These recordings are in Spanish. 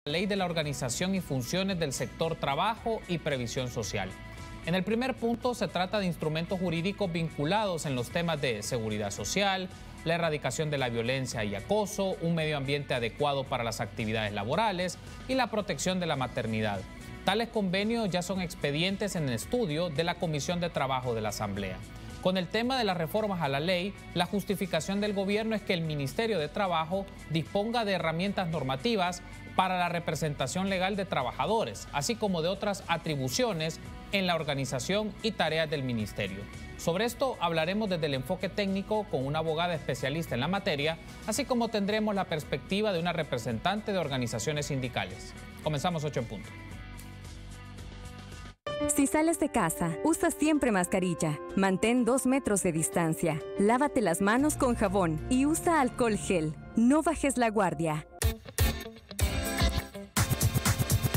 Ley de la Organización y Funciones del Sector Trabajo y Previsión Social. En el primer punto se trata de instrumentos jurídicos vinculados en los temas de seguridad social, la erradicación de la violencia y acoso, un medio ambiente adecuado para las actividades laborales y la protección de la maternidad. Tales convenios ya son expedientes en estudio de la Comisión de Trabajo de la Asamblea. Con el tema de las reformas a la ley, la justificación del gobierno es que el Ministerio de Trabajo disponga de herramientas normativas para la representación legal de trabajadores, así como de otras atribuciones en la organización y tareas del ministerio. Sobre esto hablaremos desde el enfoque técnico con una abogada especialista en la materia, así como tendremos la perspectiva de una representante de organizaciones sindicales. Comenzamos 8 en punto. Si sales de casa, usa siempre mascarilla. Mantén 2 metros de distancia. Lávate las manos con jabón y usa alcohol gel. No bajes la guardia.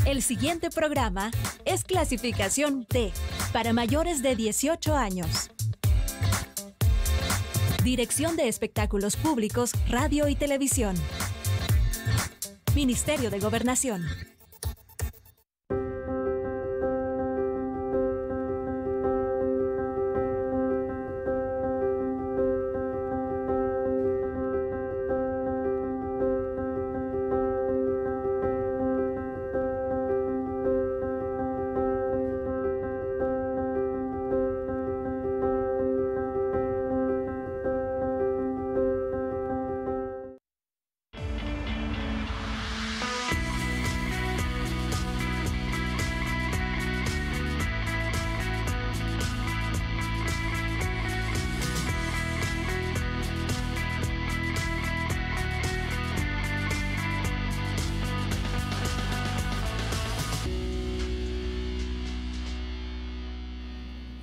El siguiente programa es clasificación D, para mayores de 18 años. Dirección de Espectáculos Públicos, Radio y Televisión. Ministerio de Gobernación.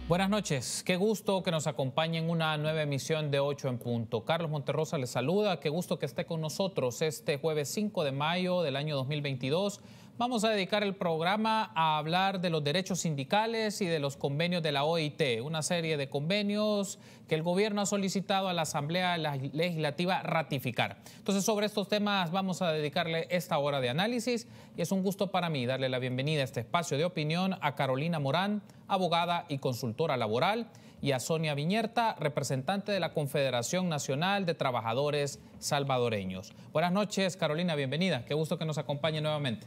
Buenas noches, qué gusto que nos acompañe en una nueva emisión de 8 en punto. Carlos Monterrosa les saluda, qué gusto que esté con nosotros este jueves 5 de mayo del año 2022. Vamos a dedicar el programa a hablar de los derechos sindicales y de los convenios de la OIT, una serie de convenios que el gobierno ha solicitado a la Asamblea Legislativa ratificar. Entonces, sobre estos temas vamos a dedicarle esta hora de análisis y es un gusto para mí darle la bienvenida a este espacio de opinión a Carolina Morán, abogada y consultora laboral, y a Sonia Viñerta, representante de la Confederación Nacional de Trabajadores Salvadoreños. Buenas noches, Carolina, bienvenida. Qué gusto que nos acompañe nuevamente.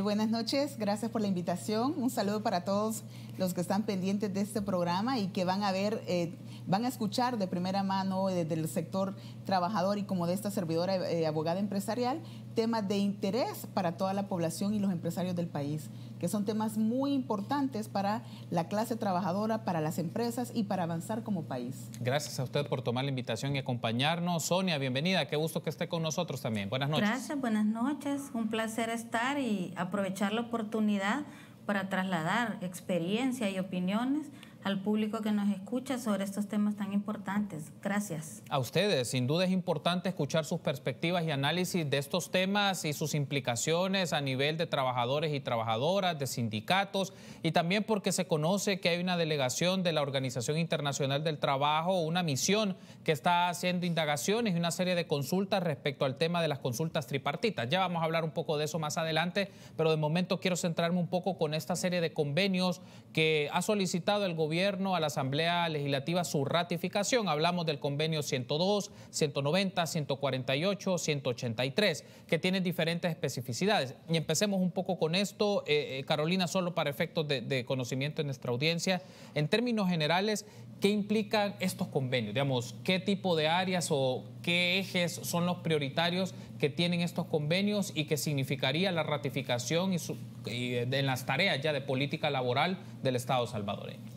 Buenas noches, gracias por la invitación. Un saludo para todos los que están pendientes de este programa y que van a ver, van a escuchar de primera mano desde el sector trabajador y como de esta servidora abogada empresarial, temas de interés para toda la población y los empresarios del país, que son temas muy importantes para la clase trabajadora, para las empresas y para avanzar como país. Gracias a usted por tomar la invitación y acompañarnos. Sonia, bienvenida, qué gusto que esté con nosotros también. Buenas noches. Gracias, buenas noches. Un placer estar y aprovechar la oportunidad para trasladar experiencia y opiniones al público que nos escucha sobre estos temas tan importantes. Gracias. A ustedes, sin duda es importante escuchar sus perspectivas y análisis de estos temas y sus implicaciones a nivel de trabajadores y trabajadoras, de sindicatos, y también porque se conoce que hay una delegación de la Organización Internacional del Trabajo, una misión que está haciendo indagaciones y una serie de consultas respecto al tema de las consultas tripartitas. Ya vamos a hablar un poco de eso más adelante, pero de momento quiero centrarme un poco con esta serie de convenios que ha solicitado el gobierno a la Asamblea Legislativa su ratificación. Hablamos del convenio 102, 190, 148, 183, que tienen diferentes especificidades. Y empecemos un poco con esto, Carolina, solo para efectos de conocimiento en nuestra audiencia. En términos generales, ¿qué implican estos convenios? Digamos, ¿qué tipo de áreas o qué ejes son los prioritarios que tienen estos convenios y qué significaría la ratificación en las tareas ya de política laboral del Estado salvadoreño?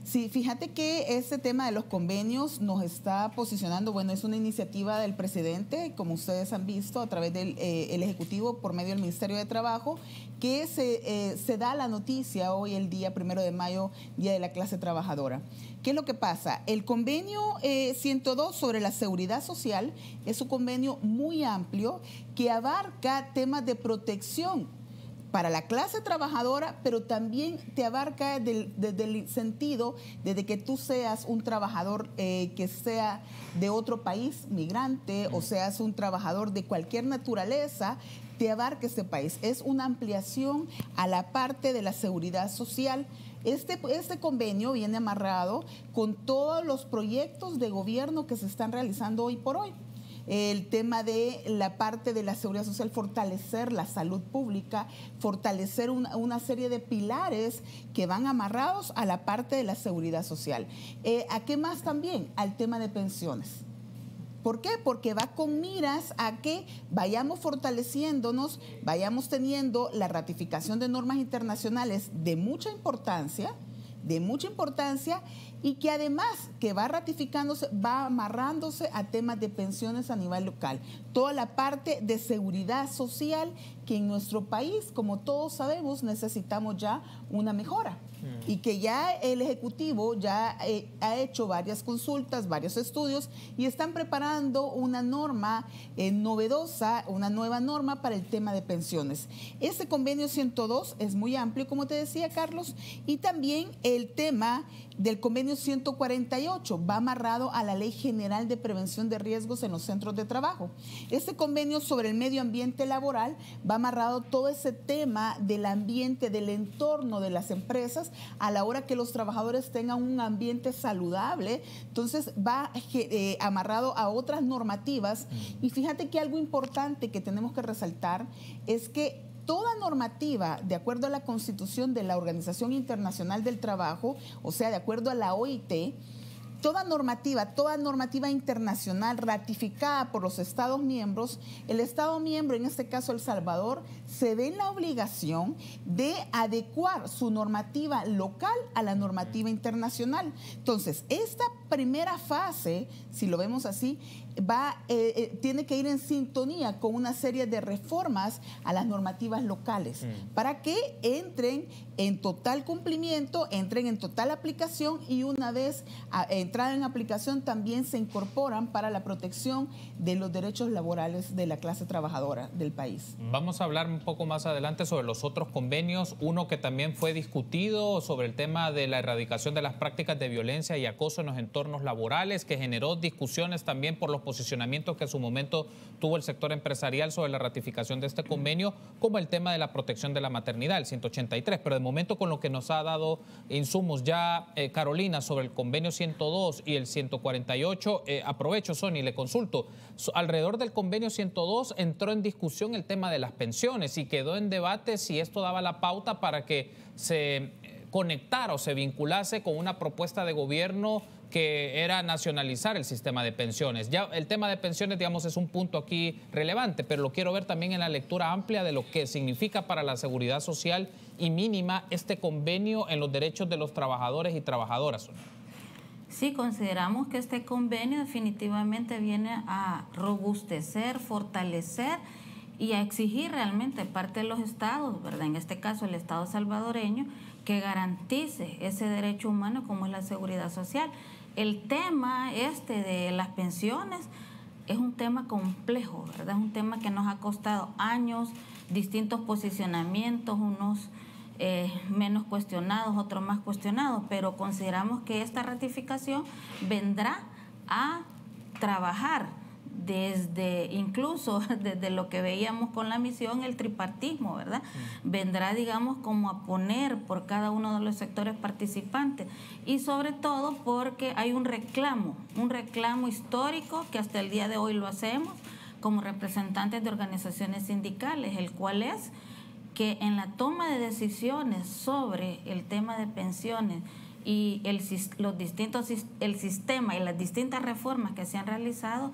Sí, fíjate que este tema de los convenios nos está posicionando, bueno, es una iniciativa del presidente, como ustedes han visto, a través del el Ejecutivo por medio del Ministerio de Trabajo, que se da la noticia hoy, el día 1 de mayo, Día de la Clase Trabajadora. ¿Qué es lo que pasa? El convenio 102 sobre la seguridad social es un convenio muy amplio que abarca temas de protección para la clase trabajadora, pero también te abarca desde el sentido de que tú seas un trabajador que sea de otro país, migrante, o seas un trabajador de cualquier naturaleza, te abarca este país. Es una ampliación a la parte de la seguridad social. Este convenio viene amarrado con todos los proyectos de gobierno que se están realizando hoy por hoy. El tema de la parte de la seguridad social, fortalecer la salud pública, fortalecer una serie de pilares que van amarrados a la parte de la seguridad social. ¿A qué más también? Al tema de pensiones. ¿Por qué? Porque va con miras a que vayamos fortaleciéndonos, vayamos teniendo la ratificación de normas internacionales de mucha importancia y que además que va ratificándose, va amarrándose a temas de pensiones a nivel local. Toda la parte de seguridad social que en nuestro país, como todos sabemos, necesitamos ya una mejora. Y que ya el Ejecutivo ya ha hecho varias consultas, varios estudios y están preparando una norma novedosa, una nueva norma para el tema de pensiones. Este convenio 102 es muy amplio, como te decía, Carlos, y también el tema del convenio 148 va amarrado a la Ley General de Prevención de Riesgos en los Centros de Trabajo. Este convenio sobre el medio ambiente laboral va amarrado todo ese tema del ambiente, del entorno de las empresas a la hora que los trabajadores tengan un ambiente saludable. Entonces va amarrado a otras normativas. Y fíjate que algo importante que tenemos que resaltar es que toda normativa, de acuerdo a la Constitución de la Organización Internacional del Trabajo, o sea, de acuerdo a la OIT, toda normativa internacional ratificada por los Estados miembros, el Estado miembro, en este caso El Salvador, se ve en la obligación de adecuar su normativa local a la normativa internacional. Entonces, esta primera fase, si lo vemos así, tiene que ir en sintonía con una serie de reformas a las normativas locales para que entren en total cumplimiento, entren en total aplicación y una vez entrada en aplicación también se incorporan para la protección de los derechos laborales de la clase trabajadora del país. Vamos a hablar un poco más adelante sobre los otros convenios, uno que también fue discutido sobre el tema de la erradicación de las prácticas de violencia y acoso en los entornos laborales, que generó discusiones también por los posicionamientos que en su momento tuvo el sector empresarial sobre la ratificación de este convenio, como el tema de la protección de la maternidad, el 183. Pero de momento, con lo que nos ha dado insumos ya Carolina sobre el convenio 102 y el 148, aprovecho, Sony, le consulto. Alrededor del convenio 102 entró en discusión el tema de las pensiones y quedó en debate si esto daba la pauta para que se conectara o se vinculase con una propuesta de gobierno que era nacionalizar el sistema de pensiones. Ya el tema de pensiones, digamos, es un punto aquí relevante, pero lo quiero ver también en la lectura amplia de lo que significa para la seguridad social y mínima este convenio en los derechos de los trabajadores y trabajadoras. Sí, consideramos que este convenio definitivamente viene a robustecer, fortalecer y a exigir realmente parte de los estados, ¿verdad? En este caso el Estado salvadoreño, que garantice ese derecho humano como es la seguridad social. El tema de las pensiones es un tema complejo, ¿verdad? Es un tema que nos ha costado años, distintos posicionamientos, unos menos cuestionados, otros más cuestionados, pero consideramos que esta ratificación vendrá a trabajar incluso desde lo que veíamos con la misión, el tripartismo, ¿verdad? Vendrá, digamos, como a poner por cada uno de los sectores participantes y sobre todo porque hay un reclamo histórico que hasta el día de hoy lo hacemos como representantes de organizaciones sindicales, el cual es que en la toma de decisiones sobre el tema de pensiones y el sistema y las distintas reformas que se han realizado,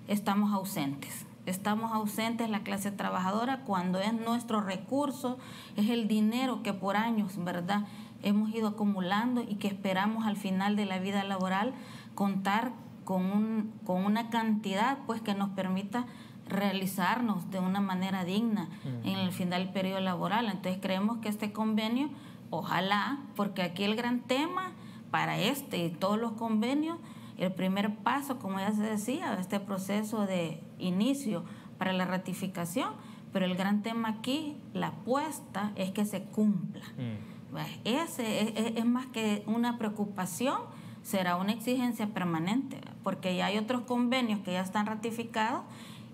estamos ausentes la clase trabajadora cuando es nuestro recurso, es el dinero que por años, ¿verdad?, hemos ido acumulando y que esperamos al final de la vida laboral contar con una cantidad pues que nos permita realizarnos de una manera digna en el final del periodo laboral. Entonces creemos que este convenio, ojalá, porque aquí el gran tema para este y todos los convenios, el primer paso, como ya se decía, este proceso de inicio para la ratificación, pero el gran tema aquí, la apuesta, es que se cumpla. Ese es más que una preocupación, será una exigencia permanente, porque ya hay otros convenios que ya están ratificados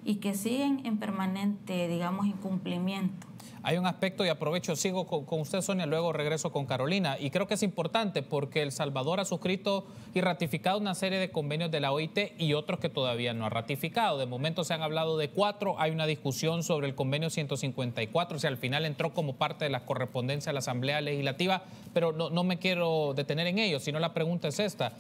y que siguen en permanente, digamos, incumplimiento. Hay un aspecto, y aprovecho, sigo con usted, Sonia, luego regreso con Carolina, y creo que es importante porque El Salvador ha suscrito y ratificado una serie de convenios de la OIT y otros que todavía no ha ratificado. De momento se han hablado de 4, hay una discusión sobre el convenio 154, si al final entró como parte de la correspondencia a la Asamblea Legislativa, pero no me quiero detener en ello, sino la pregunta es esta.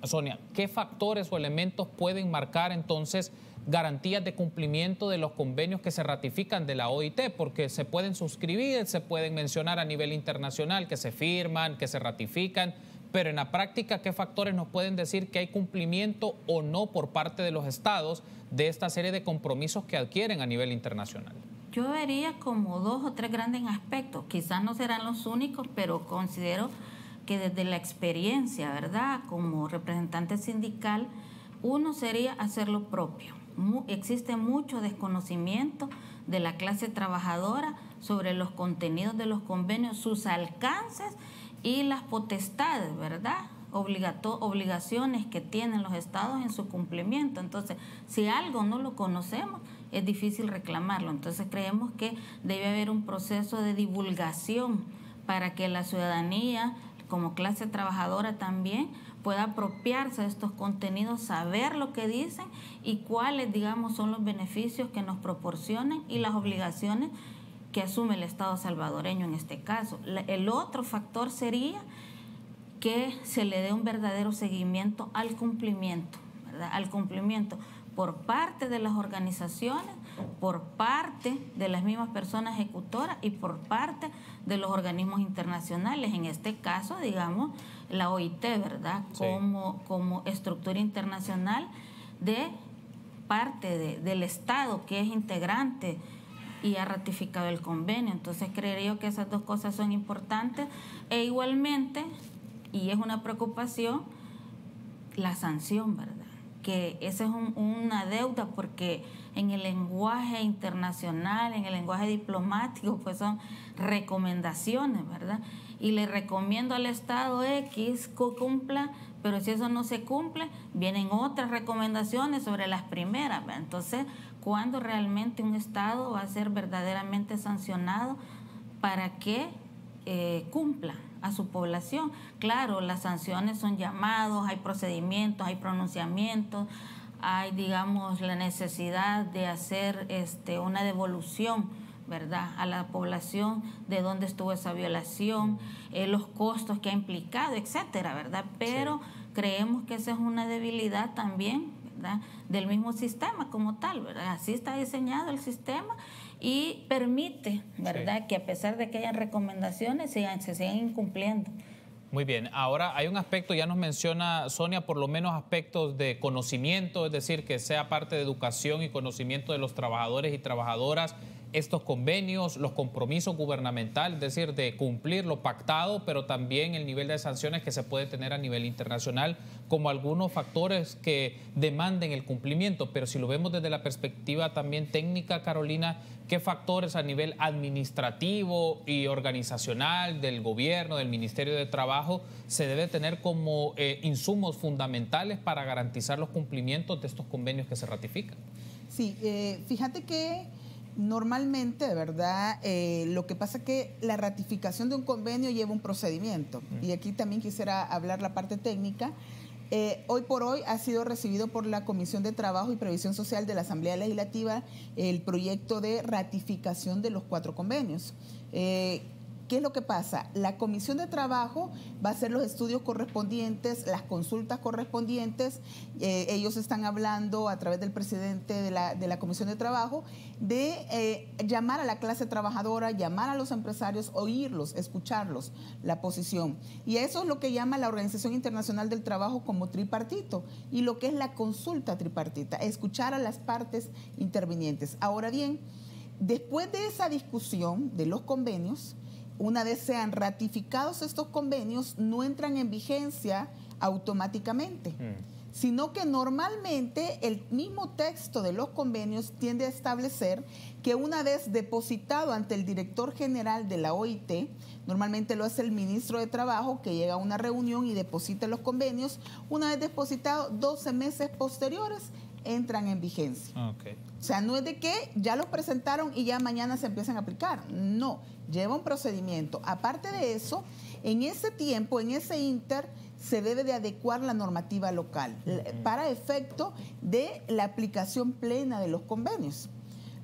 Sonia, ¿qué factores o elementos pueden marcar entonces garantías de cumplimiento de los convenios que se ratifican de la OIT? Porque se pueden suscribir, se pueden mencionar a nivel internacional, que se firman, que se ratifican, pero en la práctica, ¿qué factores nos pueden decir que hay cumplimiento o no por parte de los estados de esta serie de compromisos que adquieren a nivel internacional? Yo vería como 2 o 3 grandes aspectos, quizás no serán los únicos, pero considero que desde la experiencia, ¿verdad?, como representante sindical, uno sería hacer lo propio. Existe mucho desconocimiento de la clase trabajadora sobre los contenidos de los convenios, sus alcances y las potestades, ¿verdad?, obligaciones que tienen los estados en su cumplimiento. Entonces, si algo no lo conocemos, es difícil reclamarlo. Entonces, creemos que debe haber un proceso de divulgación para que la ciudadanía, como clase trabajadora también, pueda apropiarse de estos contenidos, saber lo que dicen y cuáles, digamos, son los beneficios que nos proporcionan y las obligaciones que asume el Estado salvadoreño en este caso. El otro factor sería que se le dé un verdadero seguimiento al cumplimiento, ¿verdad?, al cumplimiento por parte de las organizaciones, por parte de las mismas personas ejecutoras y por parte de los organismos internacionales, en este caso, digamos, la OIT, ¿verdad?, sí, como estructura internacional de parte del Estado que es integrante y ha ratificado el convenio. Entonces, creería yo que esas 2 cosas son importantes e igualmente, y es una preocupación, la sanción, ¿verdad?, que esa es una deuda porque en el lenguaje internacional, en el lenguaje diplomático, pues son recomendaciones, ¿verdad? Y le recomiendo al Estado X que cumpla, pero si eso no se cumple, vienen otras recomendaciones sobre las primeras, ¿verdad? Entonces, ¿cuándo realmente un Estado va a ser verdaderamente sancionado para que cumpla a su población? Claro, las sanciones son llamados, hay procedimientos, hay pronunciamientos, hay, digamos, la necesidad de hacer una devolución, ¿verdad?, a la población de dónde estuvo esa violación, los costos que ha implicado, etcétera, ¿verdad? Pero sí, creemos que esa es una debilidad también, ¿verdad?, del mismo sistema como tal, ¿verdad? Así está diseñado el sistema y permite, ¿verdad?, sí, que a pesar de que hayan recomendaciones, se sigan incumpliendo. Muy bien, ahora hay un aspecto, ya nos menciona Sonia, por lo menos aspectos de conocimiento, es decir, que sea parte de educación y conocimiento de los trabajadores y trabajadoras, estos convenios, los compromisos gubernamentales, es decir, de cumplir lo pactado, pero también el nivel de sanciones que se puede tener a nivel internacional, como algunos factores que demanden el cumplimiento. Pero si lo vemos desde la perspectiva también técnica, Carolina, ¿qué factores a nivel administrativo y organizacional del gobierno, del Ministerio de Trabajo, se debe tener como insumos fundamentales para garantizar los cumplimientos de estos convenios que se ratifican? Sí, fíjate que normalmente, de verdad, lo que pasa es que la ratificación de un convenio lleva un procedimiento. Y aquí también quisiera hablar la parte técnica. Hoy por hoy ha sido recibido por la Comisión de Trabajo y Previsión Social de la Asamblea Legislativa el proyecto de ratificación de los 4 convenios. ¿Qué es lo que pasa? La Comisión de Trabajo va a hacer los estudios correspondientes, las consultas correspondientes. Ellos están hablando a través del presidente de la Comisión de Trabajo de llamar a la clase trabajadora, llamar a los empresarios, oírlos, escucharlos, la posición. Y eso es lo que llama la Organización Internacional del Trabajo como tripartito y lo que es la consulta tripartita, escuchar a las partes intervinientes. Ahora bien, después de esa discusión de los convenios, una vez sean ratificados estos convenios, no entran en vigencia automáticamente, sino que normalmente el mismo texto de los convenios tiende a establecer que una vez depositado ante el director general de la OIT, normalmente lo hace el ministro de Trabajo, que llega a una reunión y deposita los convenios, una vez depositado, 12 meses posteriores entran en vigencia. Okay. O sea, no es de que ya los presentaron y ya mañana se empiezan a aplicar. No, lleva un procedimiento. Aparte de eso, en ese tiempo, en ese inter, se debe de adecuar la normativa local para efecto de la aplicación plena de los convenios.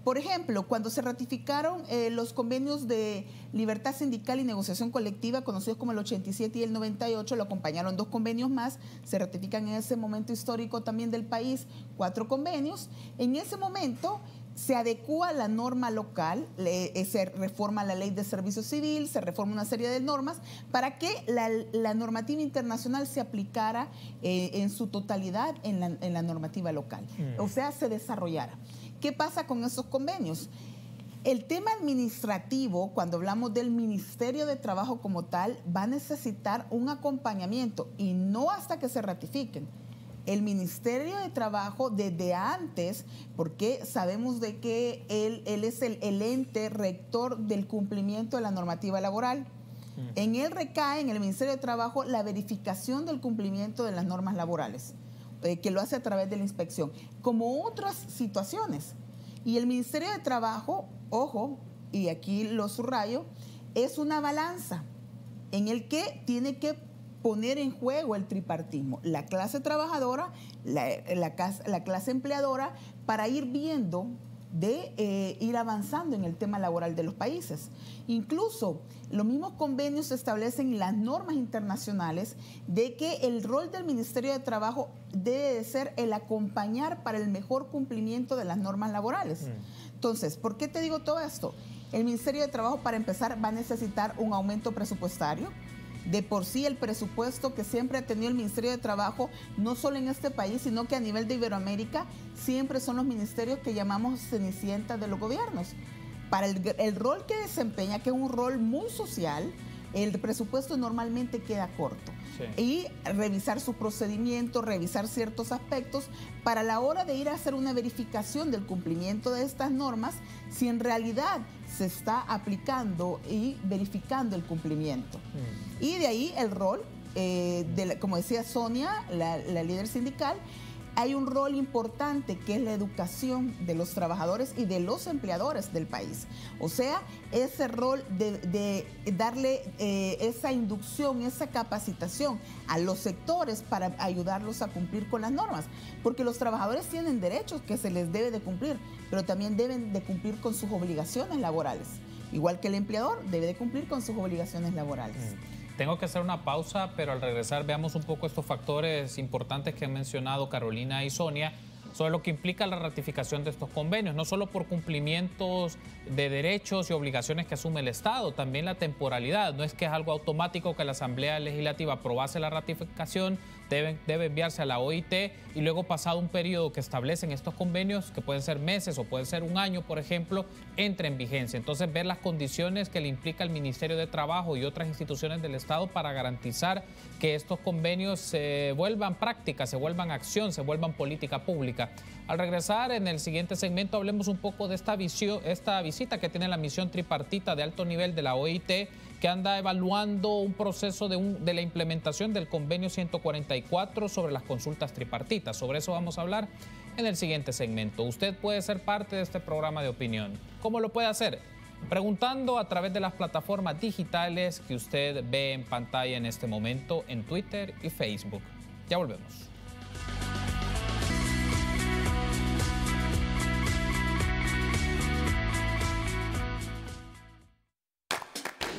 Por ejemplo, cuando se ratificaron los convenios de libertad sindical y negociación colectiva, conocidos como el 87 y el 98, lo acompañaron 2 convenios más, se ratifican en ese momento histórico también del país 4 convenios. En ese momento se adecúa la norma local, se reforma la ley de servicio civil, se reforma una serie de normas para que la normativa internacional se aplicara en su totalidad en la normativa local, o sea, se desarrollara. ¿Qué pasa con esos convenios? El tema administrativo, cuando hablamos del Ministerio de Trabajo como tal, va a necesitar un acompañamiento y no hasta que se ratifiquen. El Ministerio de Trabajo desde antes, porque sabemos de que él es el ente rector del cumplimiento de la normativa laboral. En él recae, en el Ministerio de Trabajo, la verificación del cumplimiento de las normas laborales, que lo hace a través de la inspección, como otras situaciones. Y el Ministerio de Trabajo, ojo, y aquí lo subrayo, es una balanza en el que tiene que poner en juego el tripartismo, la clase trabajadora, la clase empleadora, para ir viendo de ir avanzando en el tema laboral de los países. Incluso los mismos convenios establecen las normas internacionales de que el rol del Ministerio de Trabajo debe de ser el acompañar para el mejor cumplimiento de las normas laborales. Entonces, ¿por qué te digo todo esto? El Ministerio de Trabajo, para empezar, va a necesitar un aumento presupuestario. De por sí, el presupuesto que siempre ha tenido el Ministerio de Trabajo, no solo en este país, sino que a nivel de Iberoamérica, siempre son los ministerios que llamamos cenicientas de los gobiernos. Para el rol que desempeña, que es un rol muy social, el presupuesto normalmente queda corto. Sí. Y revisar su procedimiento, revisar ciertos aspectos, para la hora de ir a hacer una verificación del cumplimiento de estas normas, si en realidad se está aplicando y verificando el cumplimiento. Y de ahí el rol, como decía Sonia, la líder sindical, hay un rol importante que es la educación de los trabajadores y de los empleadores del país. O sea, ese rol de darle esa inducción, esa capacitación a los sectores para ayudarlos a cumplir con las normas. Porque los trabajadores tienen derechos que se les debe de cumplir, pero también deben de cumplir con sus obligaciones laborales. Igual que el empleador debe de cumplir con sus obligaciones laborales. Tengo que hacer una pausa, pero al regresar veamos un poco estos factores importantes que han mencionado Carolina y Sonia sobre lo que implica la ratificación de estos convenios, no solo por cumplimientos de derechos y obligaciones que asume el Estado, también la temporalidad. No es que es algo automático que la Asamblea Legislativa aprobase la ratificación, debe enviarse a la OIT y luego, pasado un periodo que establecen estos convenios, que pueden ser meses o pueden ser un año, por ejemplo, entre en vigencia. Entonces, ver las condiciones que le implica el Ministerio de Trabajo y otras instituciones del Estado para garantizar que estos convenios se vuelvan prácticas, se vuelvan acción, se vuelvan política pública. Al regresar, en el siguiente segmento, hablemos un poco de esta visita que tiene la misión tripartita de alto nivel de la OIT, que anda evaluando un proceso de la implementación del convenio 144 sobre las consultas tripartitas. Sobre eso vamos a hablar en el siguiente segmento. Usted puede ser parte de este programa de opinión. ¿Cómo lo puede hacer? Preguntando a través de las plataformas digitales que usted ve en pantalla en este momento en Twitter y Facebook. Ya volvemos.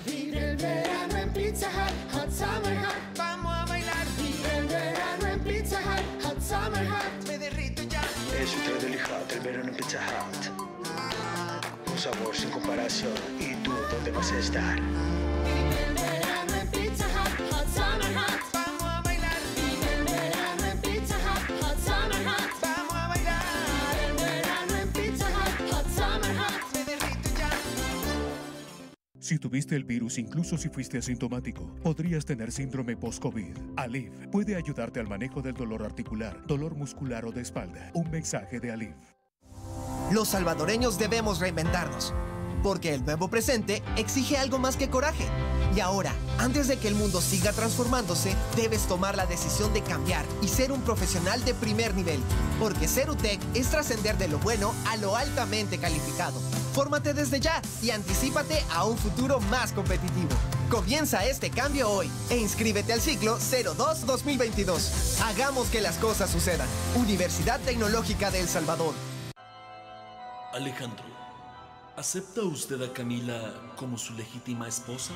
Vive el verano en Pizza Hut, Hot Summer Hut. Vamos a bailar. Vive el verano en Pizza Hut, Hot Summer Hut. Me derrito ya. Es un trago del hot, el verano en Pizza Hut. Un sabor sin comparación. ¿Y tú dónde vas a estar? Vive el verano en Pizza Hut, Hot Summer Hut. Vamos a bailar. Vive el verano en Pizza Hut, Hot Summer Hut. Vamos a bailar. Vive el verano en Pizza Hut, Hot Summer Hut. Me derrito ya. Si tuviste el virus, incluso si fuiste asintomático, podrías tener síndrome post-COVID. Aleve puede ayudarte al manejo del dolor articular, dolor muscular o de espalda. Un mensaje de Aleve. Los salvadoreños debemos reinventarnos. porque el nuevo presente exige algo más que coraje. Y ahora, antes de que el mundo siga transformándose, debes tomar la decisión de cambiar y ser un profesional de primer nivel. Porque ser UTEC es trascender de lo bueno a lo altamente calificado. Fórmate desde ya y anticípate a un futuro más competitivo. Comienza este cambio hoy e inscríbete al ciclo 02-2022. Hagamos que las cosas sucedan. Universidad Tecnológica de El Salvador. Alejandro, ¿acepta usted a Camila como su legítima esposa?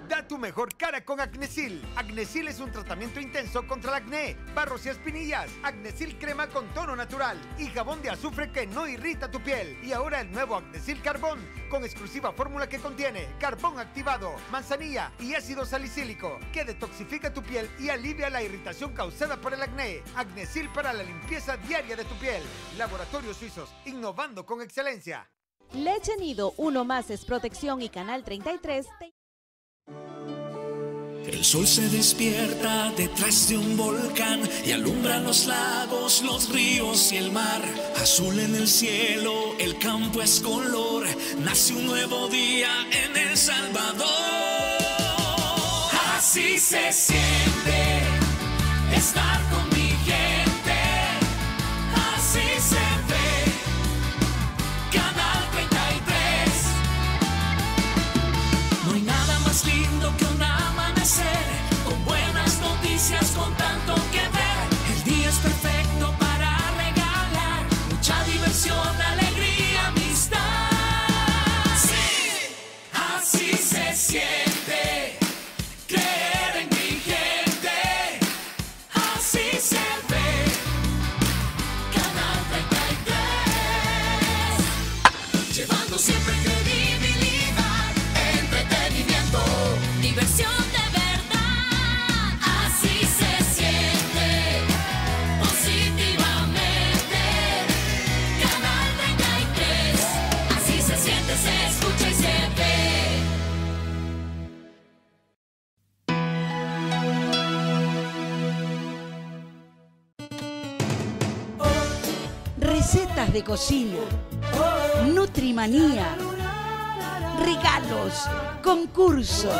Da tu mejor cara con Acnesil. Acnesil es un tratamiento intenso contra el acné, barros y espinillas. Acnesil crema con tono natural y jabón de azufre que no irrita tu piel. Y ahora el nuevo Acnesil Carbón, con exclusiva fórmula que contiene carbón activado, manzanilla y ácido salicílico, que detoxifica tu piel y alivia la irritación causada por el acné. Acnesil para la limpieza diaria de tu piel. Laboratorios Suizos, innovando con excelencia. Leche Nido, Uno Más es protección y Canal 33. El sol se despierta detrás de un volcán y alumbra los lagos, los ríos y el mar. Azul en el cielo, el campo es color. Nace un nuevo día en El Salvador. Así se siente estar con mi gente. Así se ve Canal 33. No hay nada más lindo que un amanecer con buenas noticias, con tanto que ver. El día es perfecto para regalar mucha diversión, alegría, amistad. Sí, así se siente creer en mi gente. Así se ve Canal 33, llevando siempre credibilidad, entretenimiento, diversión de verdad. Así se siente positivamente Canal 33. Así se siente, se escucha y se ve. Recetas de cocina, Nutrimanía, regalos, concursos.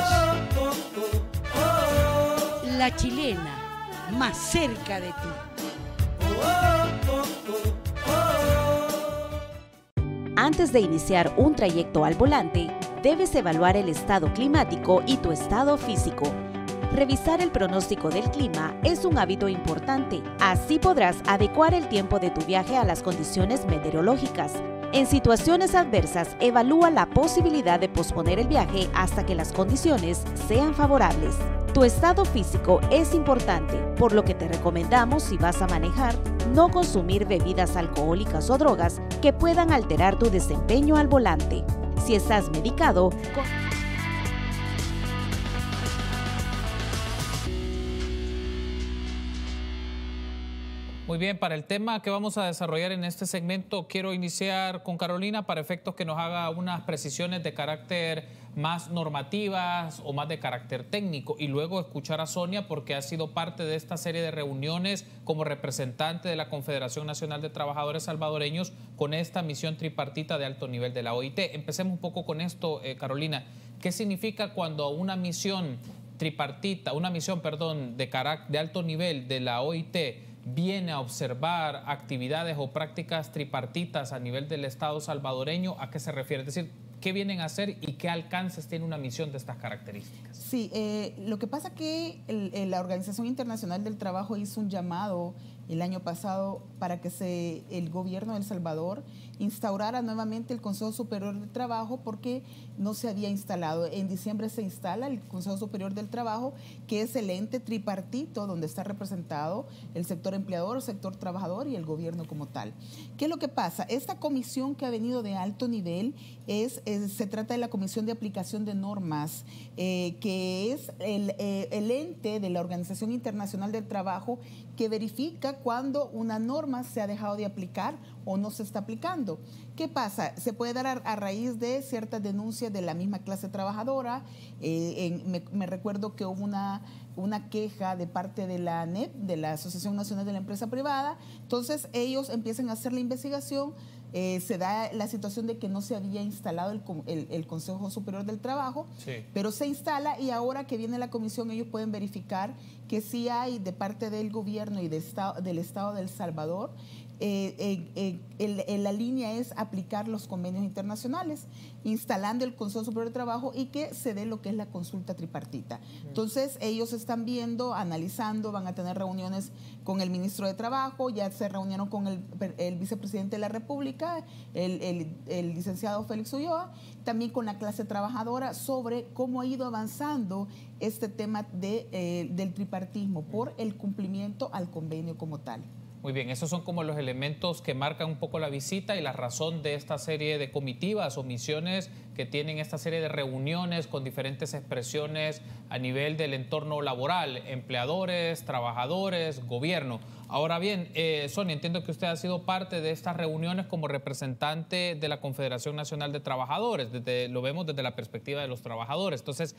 La Chilena, más cerca de ti. Antes de iniciar un trayecto al volante, debes evaluar el estado climático y tu estado físico. Revisar el pronóstico del clima es un hábito importante. Así podrás adecuar el tiempo de tu viaje a las condiciones meteorológicas. En situaciones adversas, evalúa la posibilidad de posponer el viaje hasta que las condiciones sean favorables. Tu estado físico es importante, por lo que te recomendamos, si vas a manejar, no consumir bebidas alcohólicas o drogas que puedan alterar tu desempeño al volante. Si estás medicado, Muy bien, para el tema que vamos a desarrollar en este segmento, quiero iniciar con Carolina para efectos que nos haga unas precisiones de carácter más normativas o más de carácter técnico, y luego escuchar a Sonia porque ha sido parte de esta serie de reuniones como representante de la Confederación Nacional de Trabajadores Salvadoreños con esta misión tripartita de alto nivel de la OIT. Empecemos un poco con esto, Carolina. ¿Qué significa cuando una misión tripartita, de alto nivel de la OIT viene a observar actividades o prácticas tripartitas a nivel del Estado salvadoreño? ¿A qué se refiere? Es decir, ¿qué vienen a hacer y qué alcances tiene una misión de estas características? Sí, lo que pasa que la Organización Internacional del Trabajo hizo un llamado el año pasado para que el gobierno de El Salvador instaurara nuevamente el Consejo Superior del Trabajo, porque no se había instalado. En diciembre se instala el Consejo Superior del Trabajo, que es el ente tripartito donde está representado el sector empleador, el sector trabajador y el gobierno como tal. ¿Qué es lo que pasa? Esta comisión que ha venido de alto nivel se trata de la Comisión de Aplicación de Normas, que es el ente de la Organización Internacional del Trabajo que verifica cuando una norma se ha dejado de aplicar o no se está aplicando. ¿Qué pasa? Se puede dar a raíz de ciertas denuncias de la misma clase trabajadora. Me recuerdo que hubo una queja de parte de la ANEP, de la Asociación Nacional de la Empresa Privada. Entonces ellos empiezan a hacer la investigación, Se da la situación de que no se había instalado el Consejo Superior del Trabajo, pero se instala y ahora que viene la comisión ellos pueden verificar que sí hay de parte del gobierno y del Estado de El Salvador. La línea es aplicar los convenios internacionales, instalando el Consejo Superior de Trabajo y que se dé lo que es la consulta tripartita. Entonces ellos están viendo, analizando, van a tener reuniones con el ministro de Trabajo, ya se reunieron con el vicepresidente de la República, el licenciado Félix Ulloa, también con la clase trabajadora sobre cómo ha ido avanzando este tema del tripartismo por el cumplimiento al convenio como tal. Muy bien, esos son como los elementos que marcan un poco la visita y la razón de esta serie de comitivas o misiones que tienen esta serie de reuniones con diferentes expresiones a nivel del entorno laboral, empleadores, trabajadores, gobierno. Ahora bien, Sonia, entiendo que usted ha sido parte de estas reuniones como representante de la Confederación Nacional de Trabajadores, lo vemos desde la perspectiva de los trabajadores. Entonces,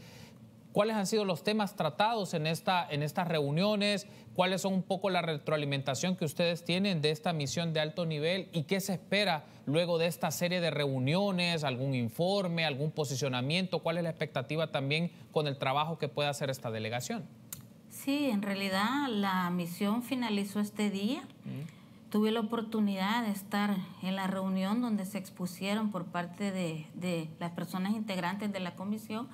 ¿cuáles han sido los temas tratados en estas reuniones? ¿Cuáles son un poco la retroalimentación que ustedes tienen de esta misión de alto nivel? ¿Y qué se espera luego de esta serie de reuniones? ¿Algún informe, algún posicionamiento? ¿Cuál es la expectativa también con el trabajo que pueda hacer esta delegación? Sí, en realidad la misión finalizó este día. Tuve la oportunidad de estar en la reunión donde se expusieron por parte de las personas integrantes de la comisión,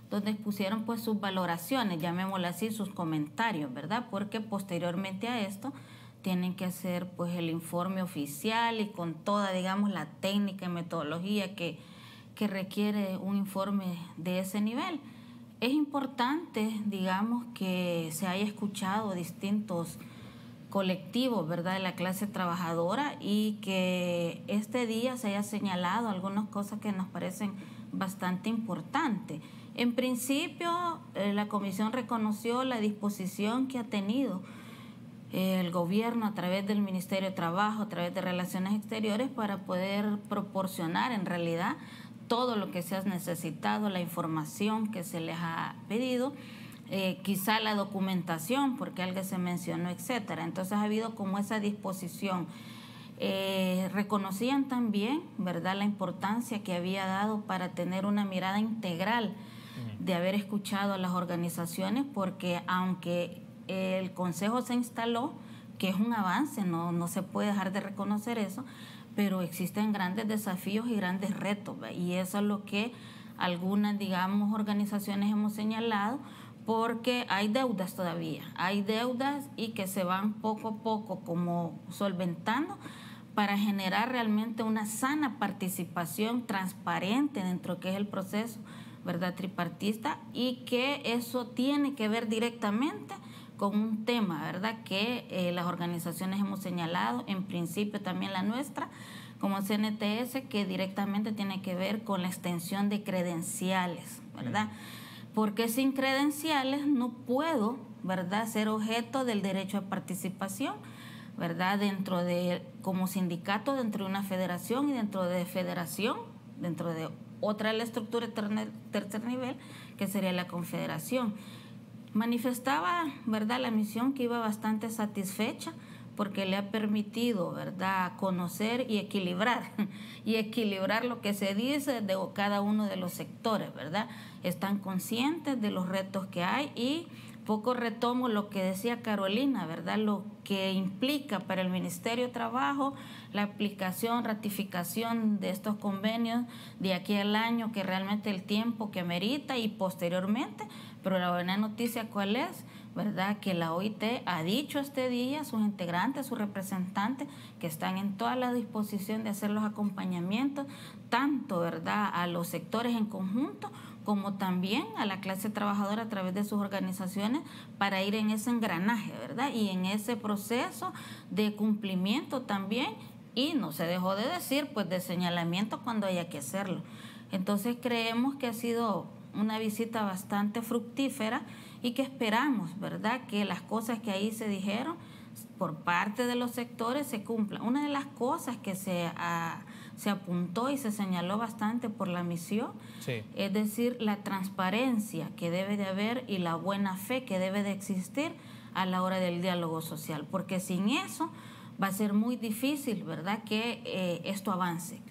donde expusieron pues sus valoraciones, llamémoslo así, sus comentarios, ¿verdad? Porque posteriormente a esto tienen que hacer pues el informe oficial y con toda, digamos, la técnica y metodología que requiere un informe de ese nivel. Es importante, digamos, que se haya escuchado distintos colectivos, ¿verdad?, de la clase trabajadora y que este día se haya señalado algunas cosas que nos parecen bastante importantes. En principio, la comisión reconoció la disposición que ha tenido el gobierno a través del Ministerio de Trabajo, a través de Relaciones Exteriores, para poder proporcionar en realidad todo lo que se ha necesitado, la información que se les ha pedido, quizá la documentación, porque algo se mencionó, etcétera. Entonces ha habido como esa disposición. Reconocían también, ¿verdad?, la importancia que había dado para tener una mirada integral de haber escuchado a las organizaciones, porque aunque el Consejo se instaló, que es un avance, no se puede dejar de reconocer eso, pero existen grandes desafíos y grandes retos, ¿verdad? Y eso es lo que algunas, digamos, organizaciones hemos señalado, porque hay deudas todavía, hay deudas y que se van poco a poco como solventando para generar realmente una sana participación transparente dentro de que es el proceso, ¿verdad?, tripartista, y que eso tiene que ver directamente con un tema, ¿verdad?, que las organizaciones hemos señalado, en principio también la nuestra, como CNTS, que directamente tiene que ver con la extensión de credenciales, ¿verdad? Porque sin credenciales no puedo, ¿verdad?, ser objeto del derecho a participación, ¿verdad?, dentro de, como sindicato, dentro de una federación y dentro de federación, dentro de otra de la estructura de tercer nivel, que sería la confederación. Manifestaba, ¿verdad?, la misión que iba bastante satisfecha porque le ha permitido, ¿verdad?, conocer y equilibrar lo que se dice de cada uno de los sectores, ¿verdad? Están conscientes de los retos que hay y poco retomo lo que decía Carolina, ¿verdad?, lo que implica para el Ministerio de Trabajo la aplicación, ratificación de estos convenios de aquí al año, que realmente el tiempo que amerita y posteriormente, pero la buena noticia ¿cuál es? ¿Verdad?, que la OIT ha dicho este día, sus integrantes, sus representantes, que están en toda la disposición de hacer los acompañamientos, tanto, ¿verdad?, a los sectores en conjunto, como también a la clase trabajadora a través de sus organizaciones, para ir en ese engranaje, ¿verdad?, y en ese proceso de cumplimiento también, y no se dejó de decir, pues, de señalamiento cuando haya que hacerlo. Entonces creemos que ha sido una visita bastante fructífera y que esperamos, ¿verdad?, que las cosas que ahí se dijeron por parte de los sectores se cumplan. Una de las cosas que se apuntó y se señaló bastante por la misión, es decir, la transparencia que debe de haber y la buena fe que debe de existir a la hora del diálogo social, porque sin eso, va a ser muy difícil, ¿verdad?, que esto avance,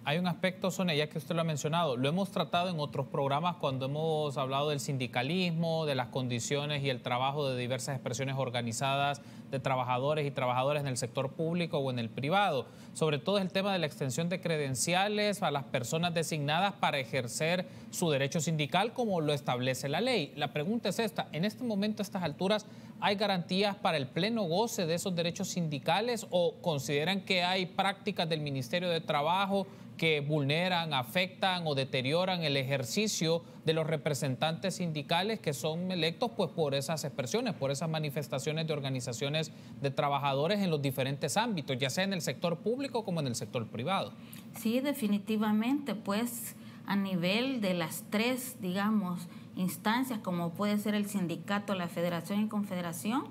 Hay un aspecto, Sonia, ya que usted lo ha mencionado, lo hemos tratado en otros programas cuando hemos hablado del sindicalismo, de las condiciones y el trabajo de diversas expresiones organizadas de trabajadores y trabajadoras en el sector público o en el privado. Sobre todo es el tema de la extensión de credenciales a las personas designadas para ejercer su derecho sindical como lo establece la ley. La pregunta es esta, en este momento, a estas alturas, ¿hay garantías para el pleno goce de esos derechos sindicales o consideran que hay prácticas del Ministerio de Trabajo que vulneran, afectan o deterioran el ejercicio de los representantes sindicales que son electos pues por esas expresiones, por esas manifestaciones de organizaciones de trabajadores en los diferentes ámbitos, ya sea en el sector público como en el sector privado? Sí, definitivamente, pues a nivel de las tres, digamos, instancias, como puede ser el sindicato, la federación y confederación,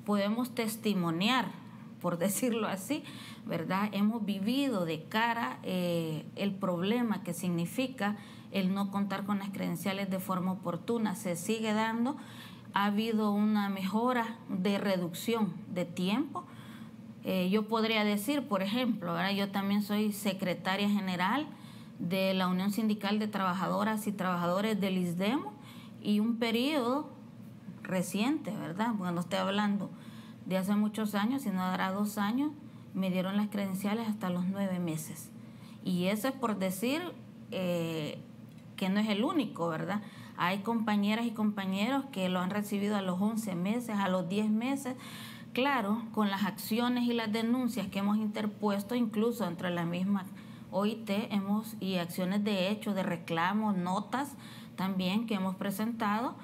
podemos testimoniar, por decirlo así, ¿verdad? Hemos vivido de cara el problema que significa el no contar con las credenciales de forma oportuna. Se sigue dando, ha habido una mejora de reducción de tiempo. Yo podría decir, por ejemplo, ahora yo también soy secretaria general de la Unión Sindical de Trabajadoras y Trabajadores del ISDEMO, y un periodo reciente, ¿verdad? Porque no estoy hablando de hace muchos años, sino hará 2 años, me dieron las credenciales hasta los 9 meses. Y eso es por decir que no es el único, ¿verdad? Hay compañeras y compañeros que lo han recibido a los 11 meses, a los 10 meses. Claro, con las acciones y las denuncias que hemos interpuesto, incluso entre la misma OIT, y acciones de hecho, de reclamos, notas también que hemos presentado,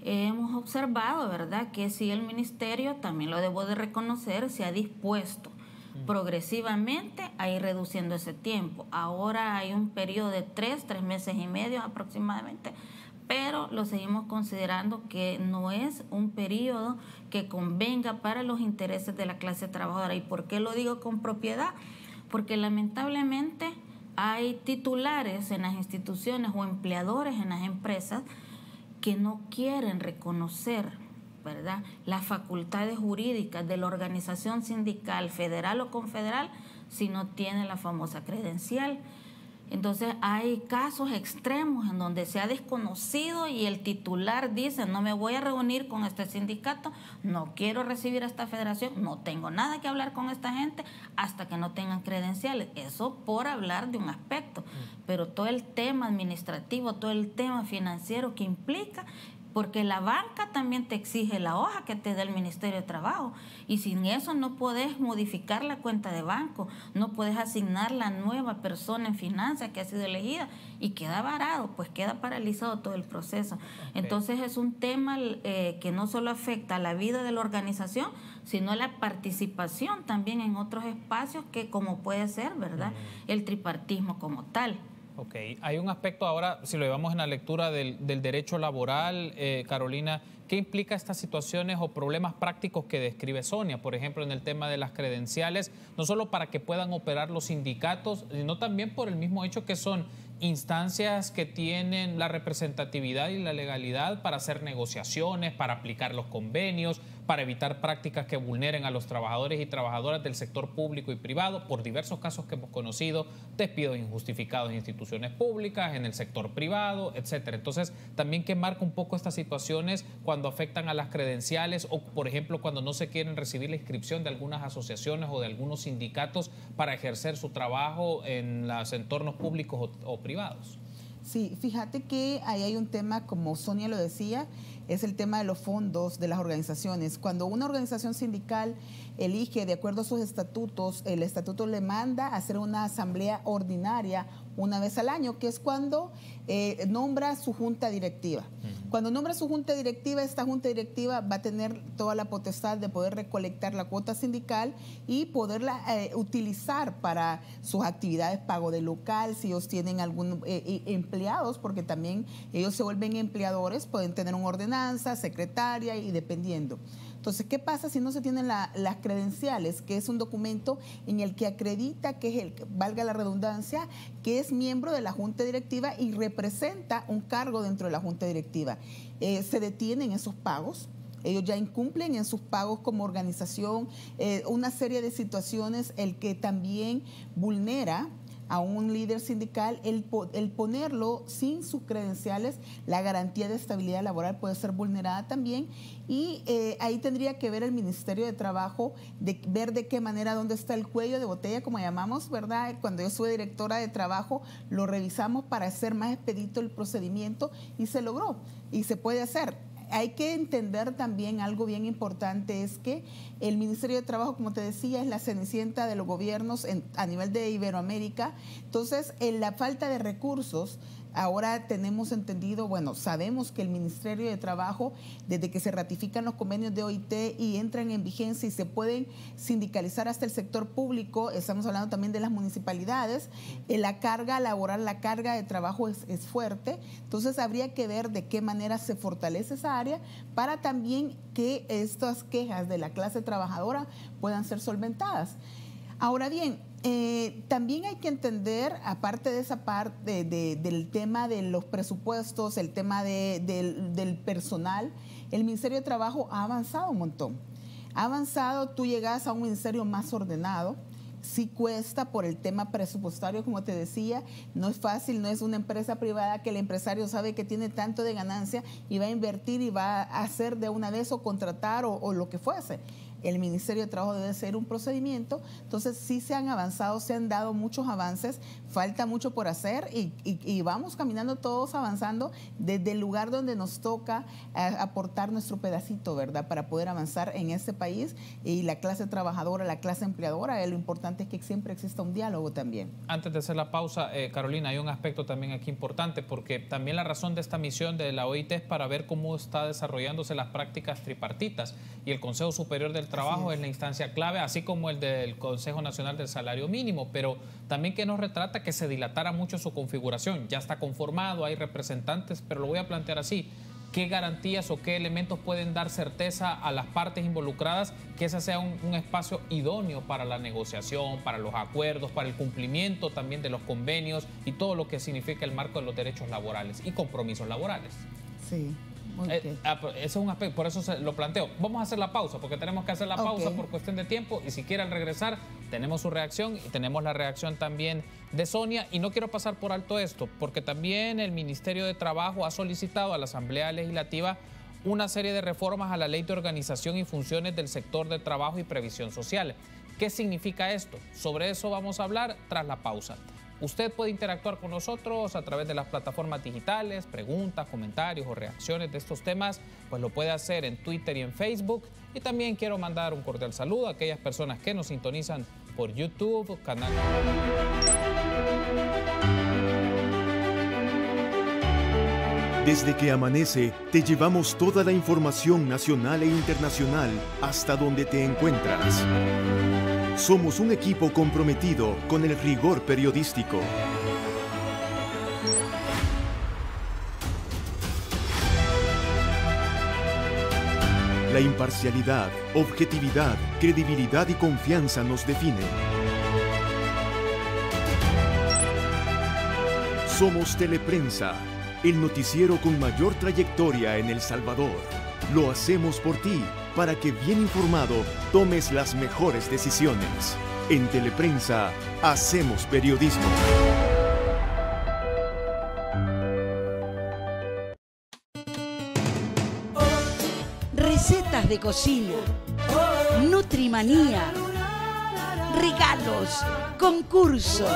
hemos observado, ¿verdad?, que sí, el ministerio, también lo debo de reconocer, se ha dispuesto progresivamente a ir reduciendo ese tiempo. Ahora hay un periodo de 3 meses y medio aproximadamente, pero lo seguimos considerando que no es un periodo que convenga para los intereses de la clase trabajadora. ¿Y por qué lo digo con propiedad? Porque lamentablemente hay titulares en las instituciones o empleadores en las empresas que no quieren reconocer, ¿verdad?, las facultades jurídicas de la organización sindical, federal o confederal, si no tiene la famosa credencial. Entonces hay casos extremos en donde se ha desconocido y el titular dice: no me voy a reunir con este sindicato, no quiero recibir a esta federación, no tengo nada que hablar con esta gente hasta que no tengan credenciales. Eso por hablar de un aspecto, pero todo el tema administrativo, todo el tema financiero que implica, porque la banca también te exige la hoja que te da el Ministerio de Trabajo, y sin eso no puedes modificar la cuenta de banco, no puedes asignar la nueva persona en finanzas que ha sido elegida, y queda varado, pues queda paralizado todo el proceso. Okay. Entonces es un tema que no solo afecta a la vida de la organización, sino a la participación también en otros espacios que, como puede ser, ¿verdad?, el tripartismo como tal. Ok, hay un aspecto ahora, si lo llevamos en la lectura del derecho laboral, Carolina, ¿qué implica estas situaciones o problemas prácticos que describe Sonia? Por ejemplo, en el tema de las credenciales, no solo para que puedan operar los sindicatos, sino también por el mismo hecho que son instancias que tienen la representatividad y la legalidad para hacer negociaciones, para aplicar los convenios, para evitar prácticas que vulneren a los trabajadores y trabajadoras del sector público y privado, por diversos casos que hemos conocido, despidos injustificados en instituciones públicas, en el sector privado, etcétera. Entonces, también que marca un poco estas situaciones cuando afectan a las credenciales o, por ejemplo, cuando no se quieren recibir la inscripción de algunas asociaciones o de algunos sindicatos para ejercer su trabajo en los entornos públicos o privados. Sí, fíjate que ahí hay un tema, como Sonia lo decía, es el tema de los fondos de las organizaciones. Cuando una organización sindical elige, de acuerdo a sus estatutos, el estatuto le manda a hacer una asamblea ordinaria una vez al año, que es cuando nombra su junta directiva. Cuando nombra su junta directiva, esta junta directiva va a tener toda la potestad de poder recolectar la cuota sindical y poderla utilizar para sus actividades, pago de local, si ellos tienen algún empleados, porque también ellos se vuelven empleadores, pueden tener una ordenanza, secretaria y dependiendo. Entonces, ¿qué pasa si no se tienen las credenciales? Que es un documento en el que acredita que es valga la redundancia, que es miembro de la junta directiva y representa un cargo dentro de la junta directiva. Se detienen esos pagos Ellos ya incumplen en sus pagos como organización, una serie de situaciones, el que también vulnera a un líder sindical, el ponerlo sin sus credenciales, la garantía de estabilidad laboral puede ser vulnerada también, y ahí tendría que ver el Ministerio de Trabajo, ver de qué manera, dónde está el cuello de botella, como llamamos, ¿verdad? Cuando yo soy directora de trabajo, lo revisamos para hacer más expedito el procedimiento y se logró, y se puede hacer. Hay que entender también algo bien importante, es que el Ministerio de Trabajo, como te decía, es la cenicienta de los gobiernos a nivel de Iberoamérica. Entonces, en la falta de recursos, ahora tenemos entendido, bueno, sabemos que el Ministerio de Trabajo, desde que se ratifican los convenios de OIT y entran en vigencia y se pueden sindicalizar hasta el sector público, estamos hablando también de las municipalidades, la carga laboral, la carga de trabajo es fuerte. Entonces habría que ver de qué manera se fortalece esa área para también que estas quejas de la clase trabajadora puedan ser solventadas. Ahora bien, también hay que entender, aparte de esa parte del tema de los presupuestos, el tema del personal, el Ministerio de Trabajo ha avanzado un montón. Ha avanzado, tú llegas a un ministerio más ordenado. Sí cuesta por el tema presupuestario, como te decía, no es fácil, no es una empresa privada que el empresario sabe que tiene tanto de ganancia y va a invertir y va a hacer de una vez o contratar o lo que fuese. El Ministerio de Trabajo debe ser un procedimiento. Entonces sí se han avanzado, se han dado muchos avances, falta mucho por hacer y vamos caminando todos avanzando desde el lugar donde nos toca aportar nuestro pedacito, ¿verdad? Para poder avanzar en este país, y la clase trabajadora, la clase empleadora, lo importante es que siempre exista un diálogo también. Antes de hacer la pausa, Carolina, hay un aspecto también aquí importante, porque también la razón de esta misión de la OIT es para ver cómo está desarrollándose las prácticas tripartitas, y el Consejo Superior del Trabajo es la instancia clave, así como el del Consejo Nacional del Salario Mínimo, pero también que nos retrata que se dilatara mucho su configuración. Ya está conformado, hay representantes, pero lo voy a plantear así: ¿qué garantías o qué elementos pueden dar certeza a las partes involucradas que ese sea un espacio idóneo para la negociación, para los acuerdos, para el cumplimiento también de los convenios y todo lo que significa el marco de los derechos laborales y compromisos laborales? Sí. Ese es un aspecto, por eso lo planteo. Vamos a hacer la pausa, porque tenemos que hacer la pausa por cuestión de tiempo, y si quieren regresar, tenemos su reacción y tenemos la reacción también de Sonia. Y no quiero pasar por alto esto, porque también el Ministerio de Trabajo ha solicitado a la Asamblea Legislativa una serie de reformas a la Ley de Organización y Funciones del Sector de Trabajo y Previsión Social. ¿Qué significa esto? Sobre eso vamos a hablar tras la pausa. Usted puede interactuar con nosotros a través de las plataformas digitales, preguntas, comentarios o reacciones de estos temas, pues lo puede hacer en Twitter y en Facebook. Y también quiero mandar un cordial saludo a aquellas personas que nos sintonizan por YouTube, canal. Desde que amanece, te llevamos toda la información nacional e internacional hasta donde te encuentras. Somos un equipo comprometido con el rigor periodístico. La imparcialidad, objetividad, credibilidad y confianza nos definen. Somos Teleprensa, el noticiero con mayor trayectoria en El Salvador. Lo hacemos por ti, para que bien informado tomes las mejores decisiones. En Teleprensa, hacemos periodismo. Recetas de cocina, Nutrimanía, regalos, concursos.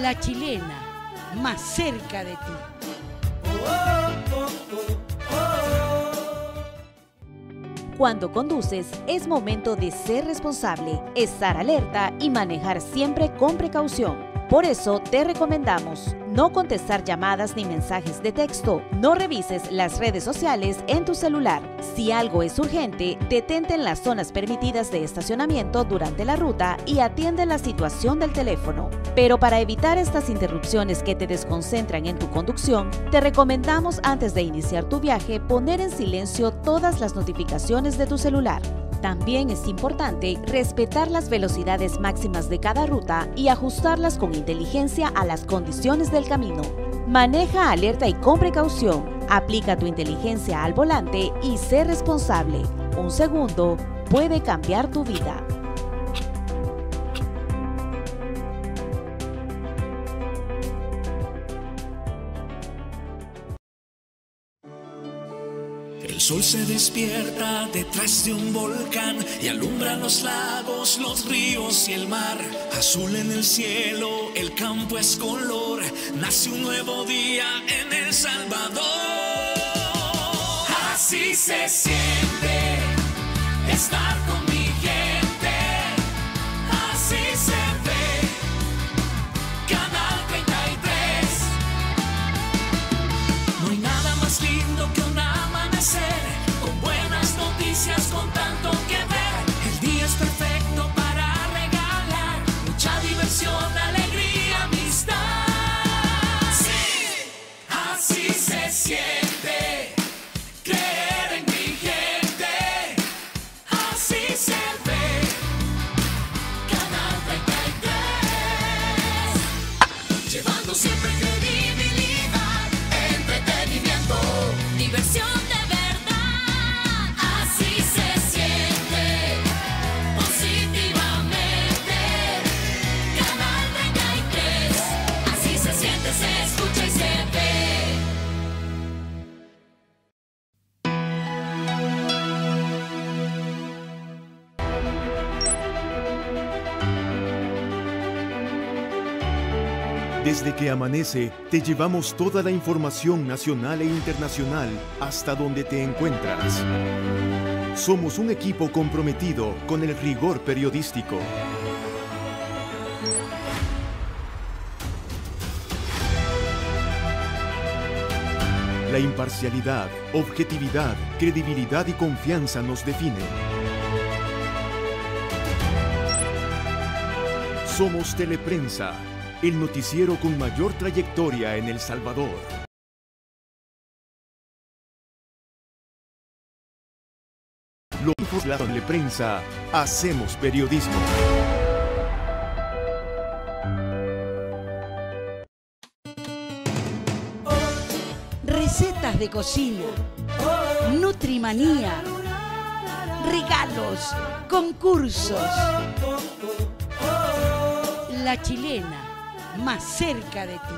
La Chilena, más cerca de ti. Cuando conduces, es momento de ser responsable, estar alerta y manejar siempre con precaución. Por eso te recomendamos no contestar llamadas ni mensajes de texto. No revises las redes sociales en tu celular. Si algo es urgente, detente en las zonas permitidas de estacionamiento durante la ruta y atiende la situación del teléfono. Pero para evitar estas interrupciones que te desconcentran en tu conducción, te recomendamos antes de iniciar tu viaje poner en silencio todas las notificaciones de tu celular. También es importante respetar las velocidades máximas de cada ruta y ajustarlas con inteligencia a las condiciones del camino. Maneja alerta y con precaución. Aplica tu inteligencia al volante y sé responsable. Un segundo puede cambiar tu vida. El sol se despierta detrás de un volcán y alumbra los lagos, los ríos y el mar. Azul en el cielo, el campo es color. Nace un nuevo día en El Salvador. Así se siente estar con mi gente. Así se ve Canal 33. No hay nada más lindo que un amanecer con buenas noticias, con tanto que ver. El día es perfecto para regalar mucha diversión, alegría, amistad. Sí, así se siente creer en mi gente. Así se ve Canal 33, llevando siempre credibilidad, entretenimiento, diversión de verdad. Así se siente positivamente Canal 33. Así se siente, se escucha y se ve. Desde que amanece, te llevamos toda la información nacional e internacional hasta donde te encuentras. Somos un equipo comprometido con el rigor periodístico. La imparcialidad, objetividad, credibilidad y confianza nos definen. Somos Teleprensa, el noticiero con mayor trayectoria en El Salvador. La Teleprensa, hacemos periodismo. Recetas de cocina, Nutrimanía, regalos, concursos. La Chilena, más cerca de ti.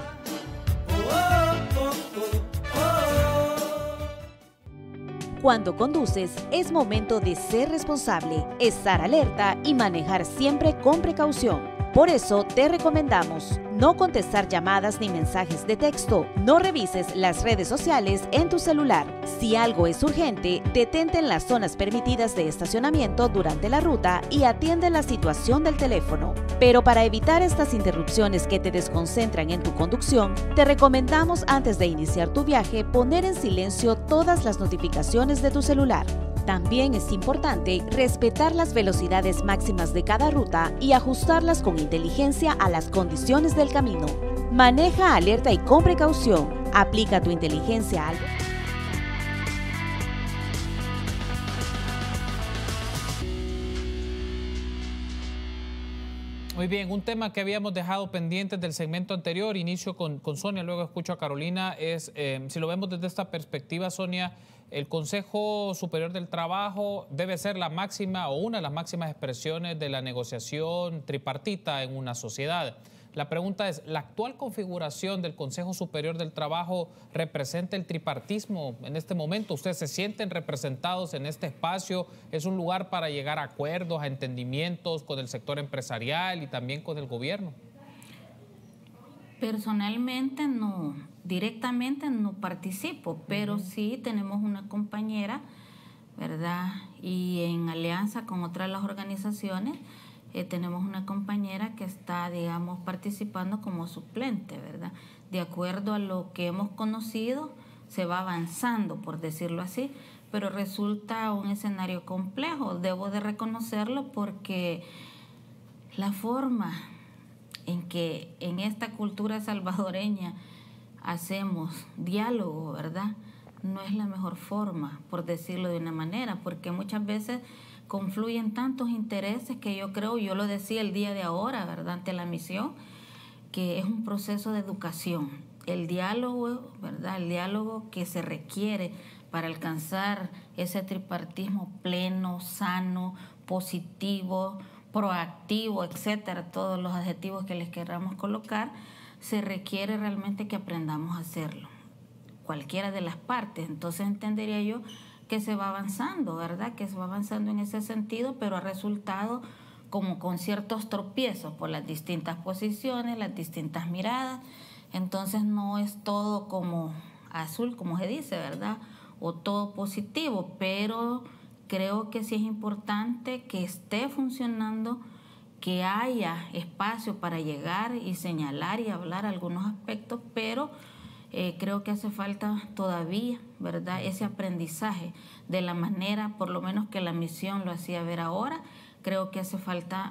Cuando conduces, es momento de ser responsable, estar alerta y manejar siempre con precaución. Por eso te recomendamos no contestar llamadas ni mensajes de texto. No revises las redes sociales en tu celular. Si algo es urgente, detente en las zonas permitidas de estacionamiento durante la ruta y atiende la situación del teléfono. Pero para evitar estas interrupciones que te desconcentran en tu conducción, te recomendamos antes de iniciar tu viaje poner en silencio todas las notificaciones de tu celular. También es importante respetar las velocidades máximas de cada ruta y ajustarlas con inteligencia a las condiciones del camino. Maneja alerta y con precaución. Aplica tu inteligencia al... Muy bien, un tema que habíamos dejado pendiente del segmento anterior, inicio con Sonia, luego escucho a Carolina, es, si lo vemos desde esta perspectiva, Sonia, el Consejo Superior del Trabajo debe ser la máxima o una de las máximas expresiones de la negociación tripartita en una sociedad. La pregunta es, ¿la actual configuración del Consejo Superior del Trabajo representa el tripartismo en este momento? ¿Ustedes se sienten representados en este espacio? ¿Es un lugar para llegar a acuerdos, a entendimientos con el sector empresarial y también con el gobierno? Personalmente no, directamente no participo, pero sí tenemos una compañera, ¿verdad? Y en alianza con otras de las organizaciones, tenemos una compañera que está, digamos, participando como suplente, ¿verdad? De acuerdo a lo que hemos conocido, se va avanzando, por decirlo así, pero resulta un escenario complejo, debo de reconocerlo, porque la forma en que en esta cultura salvadoreña hacemos diálogo, ¿verdad? No es la mejor forma, por decirlo de una manera, porque muchas veces confluyen tantos intereses que yo creo, yo lo decía el día de ahora, ¿verdad? Ante la misión, que es un proceso de educación. el diálogo, ¿verdad? El diálogo que se requiere para alcanzar ese tripartismo pleno, sano, positivo, proactivo, etcétera, todos los adjetivos que les queramos colocar, se requiere realmente que aprendamos a hacerlo, cualquiera de las partes. Entonces entendería yo que se va avanzando, ¿verdad? Que se va avanzando en ese sentido, pero ha resultado como con ciertos tropiezos por las distintas posiciones, las distintas miradas. Entonces no es todo como azul, como se dice, ¿verdad? O todo positivo, pero creo que sí es importante que esté funcionando, que haya espacio para llegar y señalar y hablar algunos aspectos, pero creo que hace falta todavía, ¿verdad?, ese aprendizaje de la manera, por lo menos que la misión lo hacía ver ahora. Creo que hace falta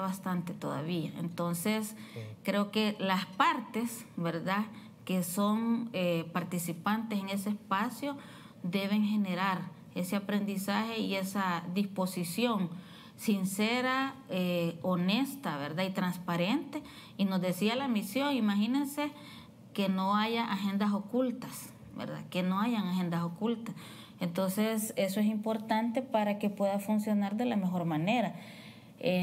bastante todavía. Entonces, creo que las partes, ¿verdad?, que son participantes en ese espacio deben generar ese aprendizaje y esa disposición sincera, honesta, ¿verdad?, y transparente. Y nos decía la misión, imagínense que no haya agendas ocultas, ¿verdad?, que no hayan agendas ocultas. Entonces, eso es importante para que pueda funcionar de la mejor manera.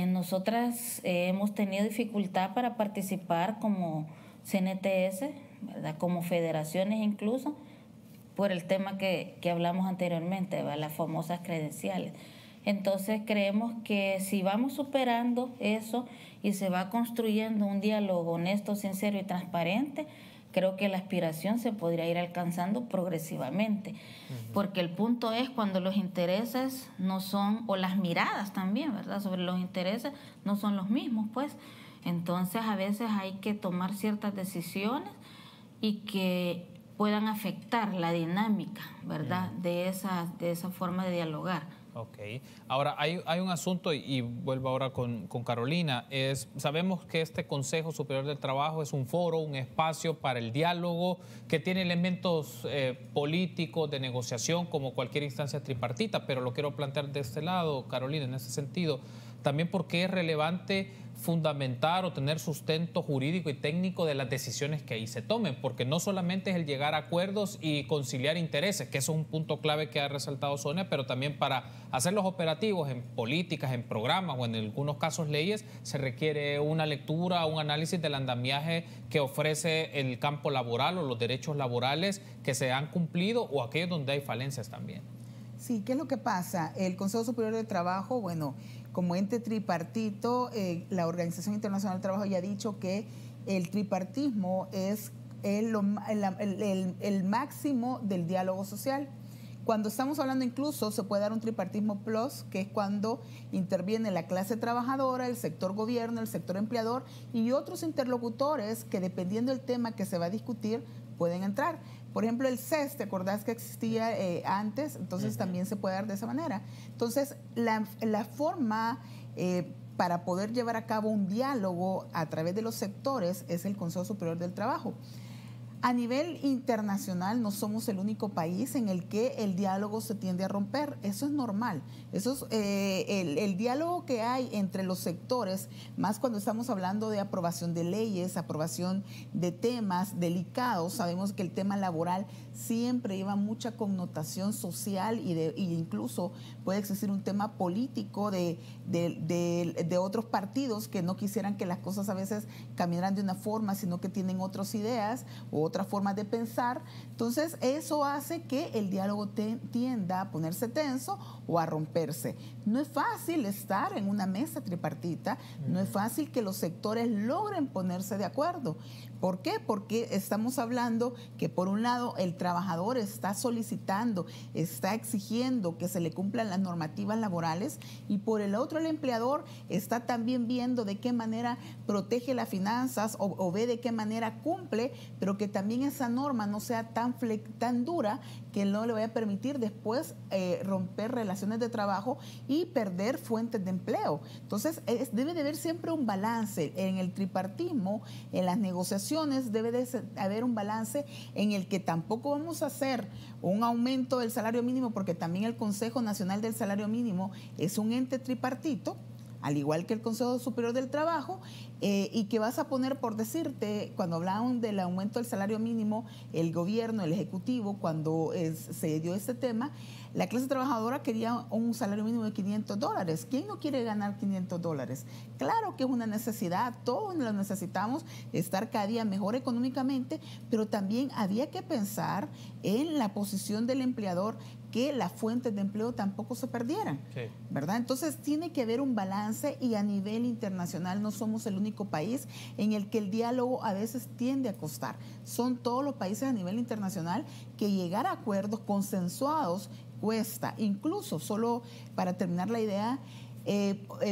Nosotras hemos tenido dificultad para participar como CNTS, ¿verdad?, como federaciones incluso, por el tema que hablamos anteriormente, ¿verdad?, las famosas credenciales. Entonces, creemos que si vamos superando eso y se va construyendo un diálogo honesto, sincero y transparente, creo que la aspiración se podría ir alcanzando progresivamente, porque el punto es cuando los intereses no son, o las miradas también, ¿verdad?, sobre los intereses no son los mismos, pues. Entonces a veces hay que tomar ciertas decisiones y que puedan afectar la dinámica, ¿verdad?, de esa forma de dialogar. Ok. Ahora, hay un asunto, y vuelvo ahora con Carolina, sabemos que este Consejo Superior del Trabajo es un foro, un espacio para el diálogo que tiene elementos políticos de negociación como cualquier instancia tripartita, pero lo quiero plantear de este lado, Carolina, en ese sentido, también porque es relevante fundamentar o tener sustento jurídico y técnico de las decisiones que ahí se tomen, porque no solamente es el llegar a acuerdos y conciliar intereses, que eso es un punto clave que ha resaltado Sonia, pero también para hacer los operativos en políticas, en programas o en algunos casos leyes, se requiere una lectura, un análisis del andamiaje que ofrece el campo laboral o los derechos laborales que se han cumplido o aquellos donde hay falencias también. Sí, ¿qué es lo que pasa? El Consejo Superior del Trabajo, bueno, como ente tripartito, la Organización Internacional del Trabajo ya ha dicho que el tripartismo es el máximo del diálogo social. Cuando estamos hablando incluso se puede dar un tripartismo plus, que es cuando interviene la clase trabajadora, el sector gobierno, el sector empleador y otros interlocutores que dependiendo del tema que se va a discutir pueden entrar. Por ejemplo, el CES, ¿te acordás que existía antes? Entonces también se puede dar de esa manera. Entonces, la forma para poder llevar a cabo un diálogo a través de los sectores es el Consejo Superior del Trabajo. A nivel internacional no somos el único país en el que el diálogo se tiende a romper. Eso es normal. Eso es, el diálogo que hay entre los sectores, más cuando estamos hablando de aprobación de leyes, aprobación de temas delicados. Sabemos que el tema laboral siempre lleva mucha connotación social y incluso puede existir un tema político de otros partidos que no quisieran que las cosas a veces caminaran de una forma, sino que tienen otras ideas o otras formas de pensar. Entonces eso hace que el diálogo tienda a ponerse tenso o a romperse. No es fácil estar en una mesa tripartita, no es fácil que los sectores logren ponerse de acuerdo. ¿Por qué? Porque estamos hablando que por un lado el trabajador está solicitando, está exigiendo que se le cumplan las normativas laborales y por el otro el empleador está también viendo de qué manera protege las finanzas o ve de qué manera cumple, pero que también esa norma no sea tan dura que no le vaya a permitir después romper relaciones de trabajo y perder fuentes de empleo. Entonces debe de haber siempre un balance en el tripartismo, en las negociaciones debe de haber un balance en el que tampoco vamos a hacer un aumento del salario mínimo, porque también el Consejo Nacional del Salario Mínimo es un ente tripartito, al igual que el Consejo Superior del Trabajo, y que vas a poner, por decirte, cuando hablaban del aumento del salario mínimo, el gobierno, el Ejecutivo, cuando se dio este tema, la clase trabajadora quería un salario mínimo de $500. ¿Quién no quiere ganar $500? Claro que es una necesidad, todos lo necesitamos, estar cada día mejor económicamente, pero también había que pensar en la posición del empleador, que las fuentes de empleo tampoco se perdieran, sí, ¿verdad? Entonces tiene que haber un balance, y a nivel internacional no somos el único país en el que el diálogo a veces tiende a costar. Son todos los países a nivel internacional que llegar a acuerdos consensuados cuesta. Incluso, solo para terminar la idea,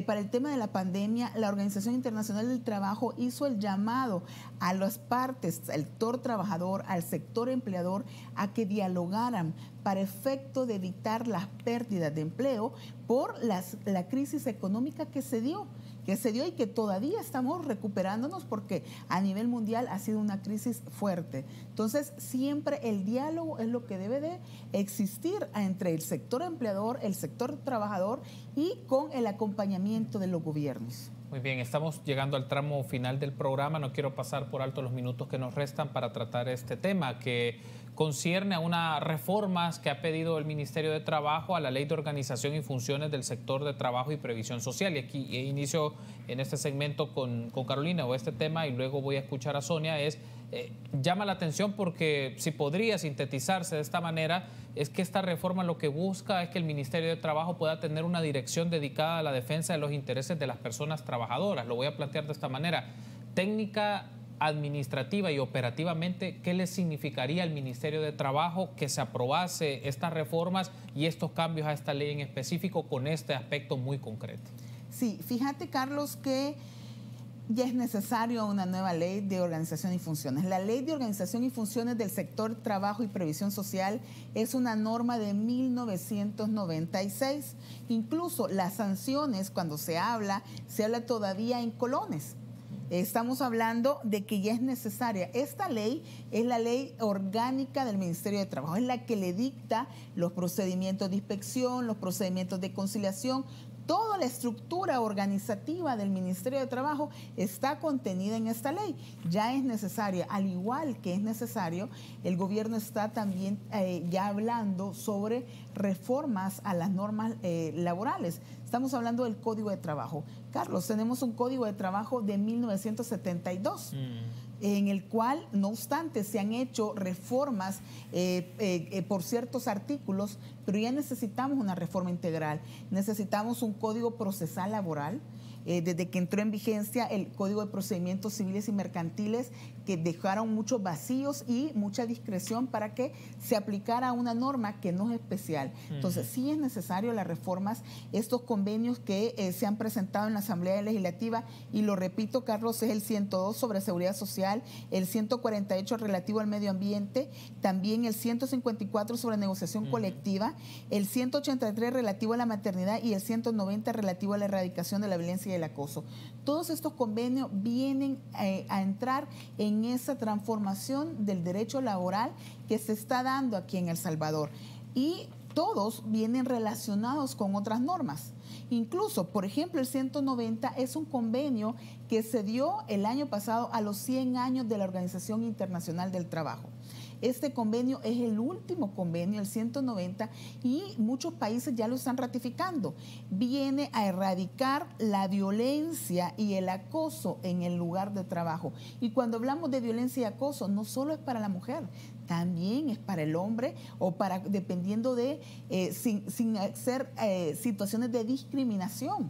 para el tema de la pandemia, la Organización Internacional del Trabajo hizo el llamado a las partes, al sector trabajador, al sector empleador, a que dialogaran para efecto de evitar las pérdidas de empleo por la crisis económica que se dio y que todavía estamos recuperándonos, porque a nivel mundial ha sido una crisis fuerte. Entonces, siempre el diálogo es lo que debe de existir entre el sector empleador, el sector trabajador, y con el acompañamiento de los gobiernos. Muy bien, estamos llegando al tramo final del programa. No quiero pasar por alto los minutos que nos restan para tratar este tema, que concierne a unas reformas que ha pedido el Ministerio de Trabajo a la Ley de Organización y Funciones del Sector de Trabajo y Previsión Social. Y aquí inicio en este segmento con Carolina o este tema, y luego voy a escuchar a Sonia. Llama la atención porque, si podría sintetizarse de esta manera, es que esta reforma lo que busca es que el Ministerio de Trabajo pueda tener una dirección dedicada a la defensa de los intereses de las personas trabajadoras. Lo voy a plantear de esta manera: técnica, administrativa y operativamente, ¿qué le significaría al Ministerio de Trabajo que se aprobase estas reformas y estos cambios a esta ley en específico con este aspecto muy concreto? Sí, fíjate, Carlos, que ya es necesario una nueva ley de organización y funciones. La Ley de Organización y Funciones del Sector Trabajo y Previsión Social es una norma de 1996. Incluso las sanciones, cuando se habla todavía en colones. Estamos hablando de que ya es necesaria. Esta ley es la ley orgánica del Ministerio de Trabajo, es la que le dicta los procedimientos de inspección, los procedimientos de conciliación. Toda la estructura organizativa del Ministerio de Trabajo está contenida en esta ley. Ya es necesaria, al igual que es necesario, el gobierno está también ya hablando sobre reformas a las normas laborales. Estamos hablando del Código de Trabajo. Carlos, tenemos un Código de Trabajo de 1972. En el cual, no obstante, se han hecho reformas por ciertos artículos, pero ya necesitamos una reforma integral. Necesitamos un código procesal laboral. Desde que entró en vigencia el Código de Procedimientos Civiles y Mercantiles, que dejaron muchos vacíos y mucha discreción para que se aplicara una norma que no es especial. Entonces, sí es necesario las reformas, estos convenios que se han presentado en la Asamblea Legislativa, y lo repito, Carlos, es el 102 sobre seguridad social, el 148 relativo al medio ambiente, también el 154 sobre negociación colectiva, el 183 relativo a la maternidad y el 190 relativo a la erradicación de la violencia y el acoso. Todos estos convenios vienen a entrar en esa transformación del derecho laboral que se está dando aquí en El Salvador, y todos vienen relacionados con otras normas. Incluso, por ejemplo, el 190 es un convenio que se dio el año pasado a los 100 años de la Organización Internacional del Trabajo. Este convenio es el último convenio, el 190, y muchos países ya lo están ratificando. Viene a erradicar la violencia y el acoso en el lugar de trabajo. Y cuando hablamos de violencia y acoso, no solo es para la mujer, también es para el hombre, o para, dependiendo de, sin ser situaciones de discriminación.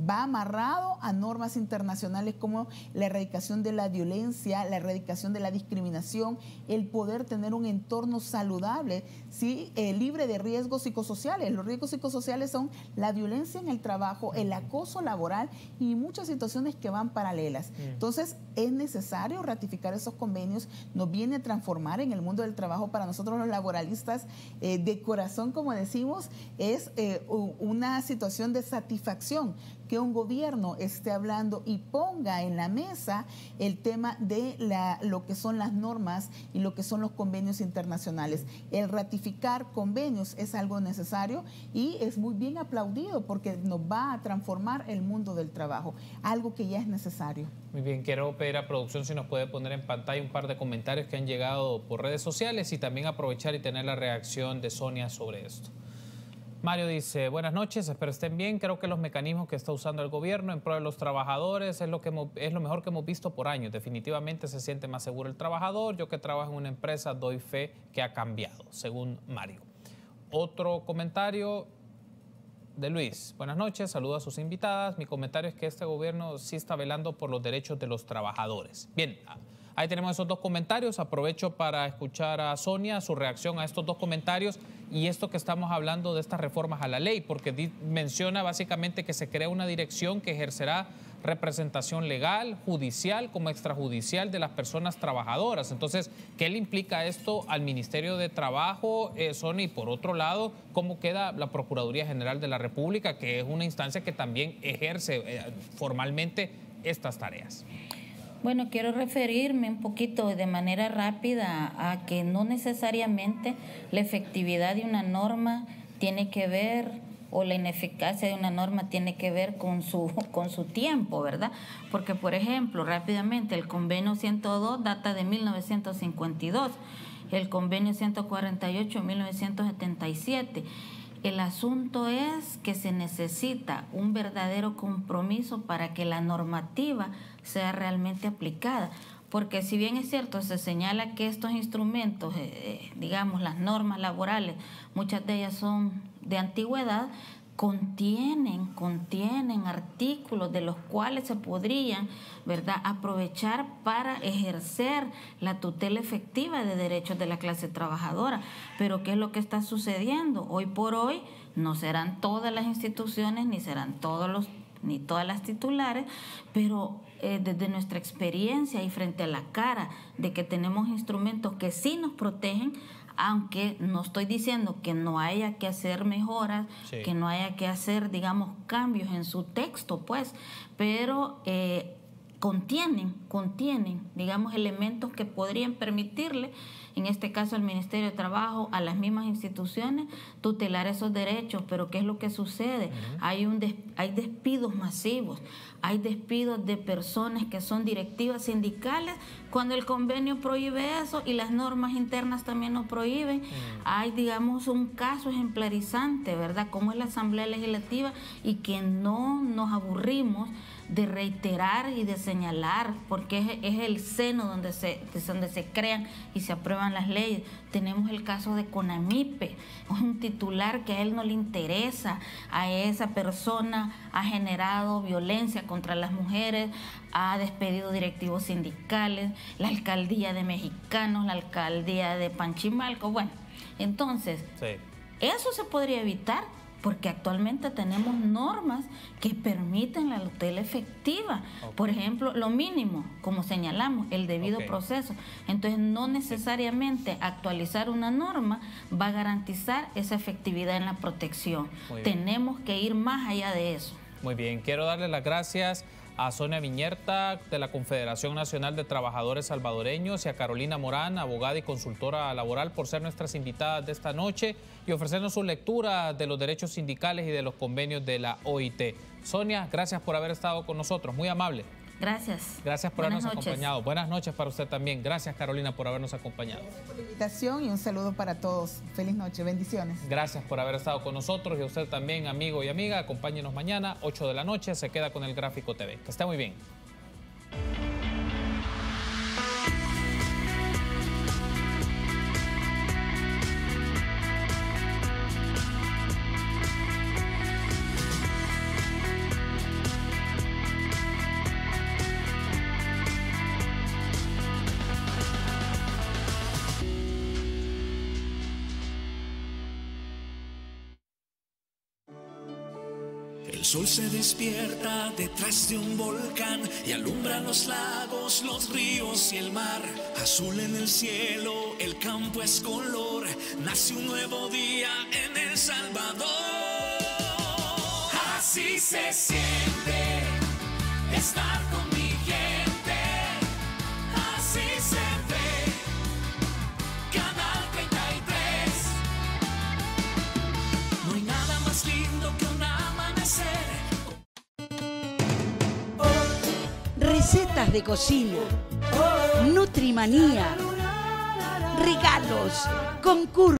Va amarrado a normas internacionales como la erradicación de la violencia, la erradicación de la discriminación, el poder tener un entorno saludable, ¿sí? Libre de riesgos psicosociales. Los riesgos psicosociales son la violencia en el trabajo, el acoso laboral y muchas situaciones que van paralelas. Entonces, es necesario ratificar esos convenios. Nos viene a transformar en el mundo del trabajo. Para nosotros los laboralistas, de corazón, como decimos, es una situación de satisfacción. que un gobierno esté hablando y ponga en la mesa el tema de lo que son las normas y lo que son los convenios internacionales. El ratificar convenios es algo necesario y es muy bien aplaudido porque nos va a transformar el mundo del trabajo, algo que ya es necesario. Muy bien, quiero pedir a producción si nos puede poner en pantalla un par de comentarios que han llegado por redes sociales y también aprovechar y tener la reacción de Sonia sobre esto. Mario dice, buenas noches, espero estén bien. Creo que los mecanismos que está usando el gobierno en pro de los trabajadores es lo mejor que hemos visto por años. Definitivamente se siente más seguro el trabajador. Yo que trabajo en una empresa doy fe que ha cambiado, según Mario. Otro comentario de Luis. Buenas noches, saludo a sus invitadas. Mi comentario es que este gobierno sí está velando por los derechos de los trabajadores. Bien, ahí tenemos esos dos comentarios. Aprovecho para escuchar a Sonia, su reacción a estos dos comentarios y esto que estamos hablando de estas reformas a la ley, porque menciona básicamente que se crea una dirección que ejercerá representación legal, judicial como extrajudicial de las personas trabajadoras. Entonces, ¿qué le implica esto al Ministerio de Trabajo, Sonia? Y por otro lado, ¿cómo queda la Procuraduría General de la República, que es una instancia que también ejerce formalmente estas tareas? Bueno, quiero referirme un poquito de manera rápida a que no necesariamente la efectividad de una norma tiene que ver, o la ineficacia de una norma tiene que ver con su tiempo, ¿verdad? Porque, por ejemplo, rápidamente, el convenio 102 data de 1952, el convenio 148 de 1977. El asunto es que se necesita un verdadero compromiso para que la normativa sea realmente aplicada. Porque si bien es cierto, se señala que estos instrumentos, digamos las normas laborales, muchas de ellas son de antigüedad, contienen artículos de los cuales se podrían, ¿verdad?, aprovechar para ejercer la tutela efectiva de derechos de la clase trabajadora. Pero ¿qué es lo que está sucediendo? Hoy por hoy no serán todas las instituciones, ni serán ni todas las titulares, pero desde nuestra experiencia y frente a la cara de que tenemos instrumentos que sí nos protegen, aunque no estoy diciendo que no haya que hacer mejoras, sí, que no haya que hacer, digamos, cambios en su texto, pues, pero contienen, digamos, elementos que podrían permitirle, en este caso al Ministerio de Trabajo, a las mismas instituciones, tutelar esos derechos. Pero ¿qué es lo que sucede? Hay despidos masivos, hay despidos de personas que son directivas sindicales cuando el convenio prohíbe eso y las normas internas también lo prohíben. Hay, digamos, un caso ejemplarizante, ¿verdad?, como es la Asamblea Legislativa, y que no nos aburrimos de reiterar y de señalar, porque es el seno donde se crean y se aprueban las leyes. Tenemos el caso de CONAMIPE, un titular que a él no le interesa, a esa persona ha generado violencia contra las mujeres, ha despedido directivos sindicales, la alcaldía de Mexicanos, la alcaldía de Panchimalco. Bueno, entonces, sí, eso se podría evitar, porque actualmente tenemos normas que permiten la tutela efectiva. Por ejemplo, lo mínimo, como señalamos, el debido proceso. Entonces, no necesariamente actualizar una norma va a garantizar esa efectividad en la protección. Tenemos que ir más allá de eso. Muy bien, quiero darle las gracias a Sonia Viñerta de la Confederación Nacional de Trabajadores Salvadoreños y a Carolina Morán, abogada y consultora laboral, por ser nuestras invitadas de esta noche y ofrecernos su lectura de los derechos sindicales y de los convenios de la OIT. Sonia, gracias por haber estado con nosotros, muy amable. Gracias. Gracias por habernos acompañado. Buenas noches para usted también. Gracias, Carolina, por habernos acompañado. Gracias por la invitación y un saludo para todos. Feliz noche, bendiciones. Gracias por haber estado con nosotros y a usted también, amigo y amiga. Acompáñenos mañana, 8 de la noche. Se queda con el Gráfico TV. Que esté muy bien. El sol se despierta detrás de un volcán y alumbra los lagos, los ríos y el mar. Azul en el cielo, el campo es color. Nace un nuevo día en El Salvador. Así se siente estar con mi gente. Así se ve Canal 33. No hay nada más lindo que un amanecer. Recetas de cocina, Nutrimanía, regalos, concursos.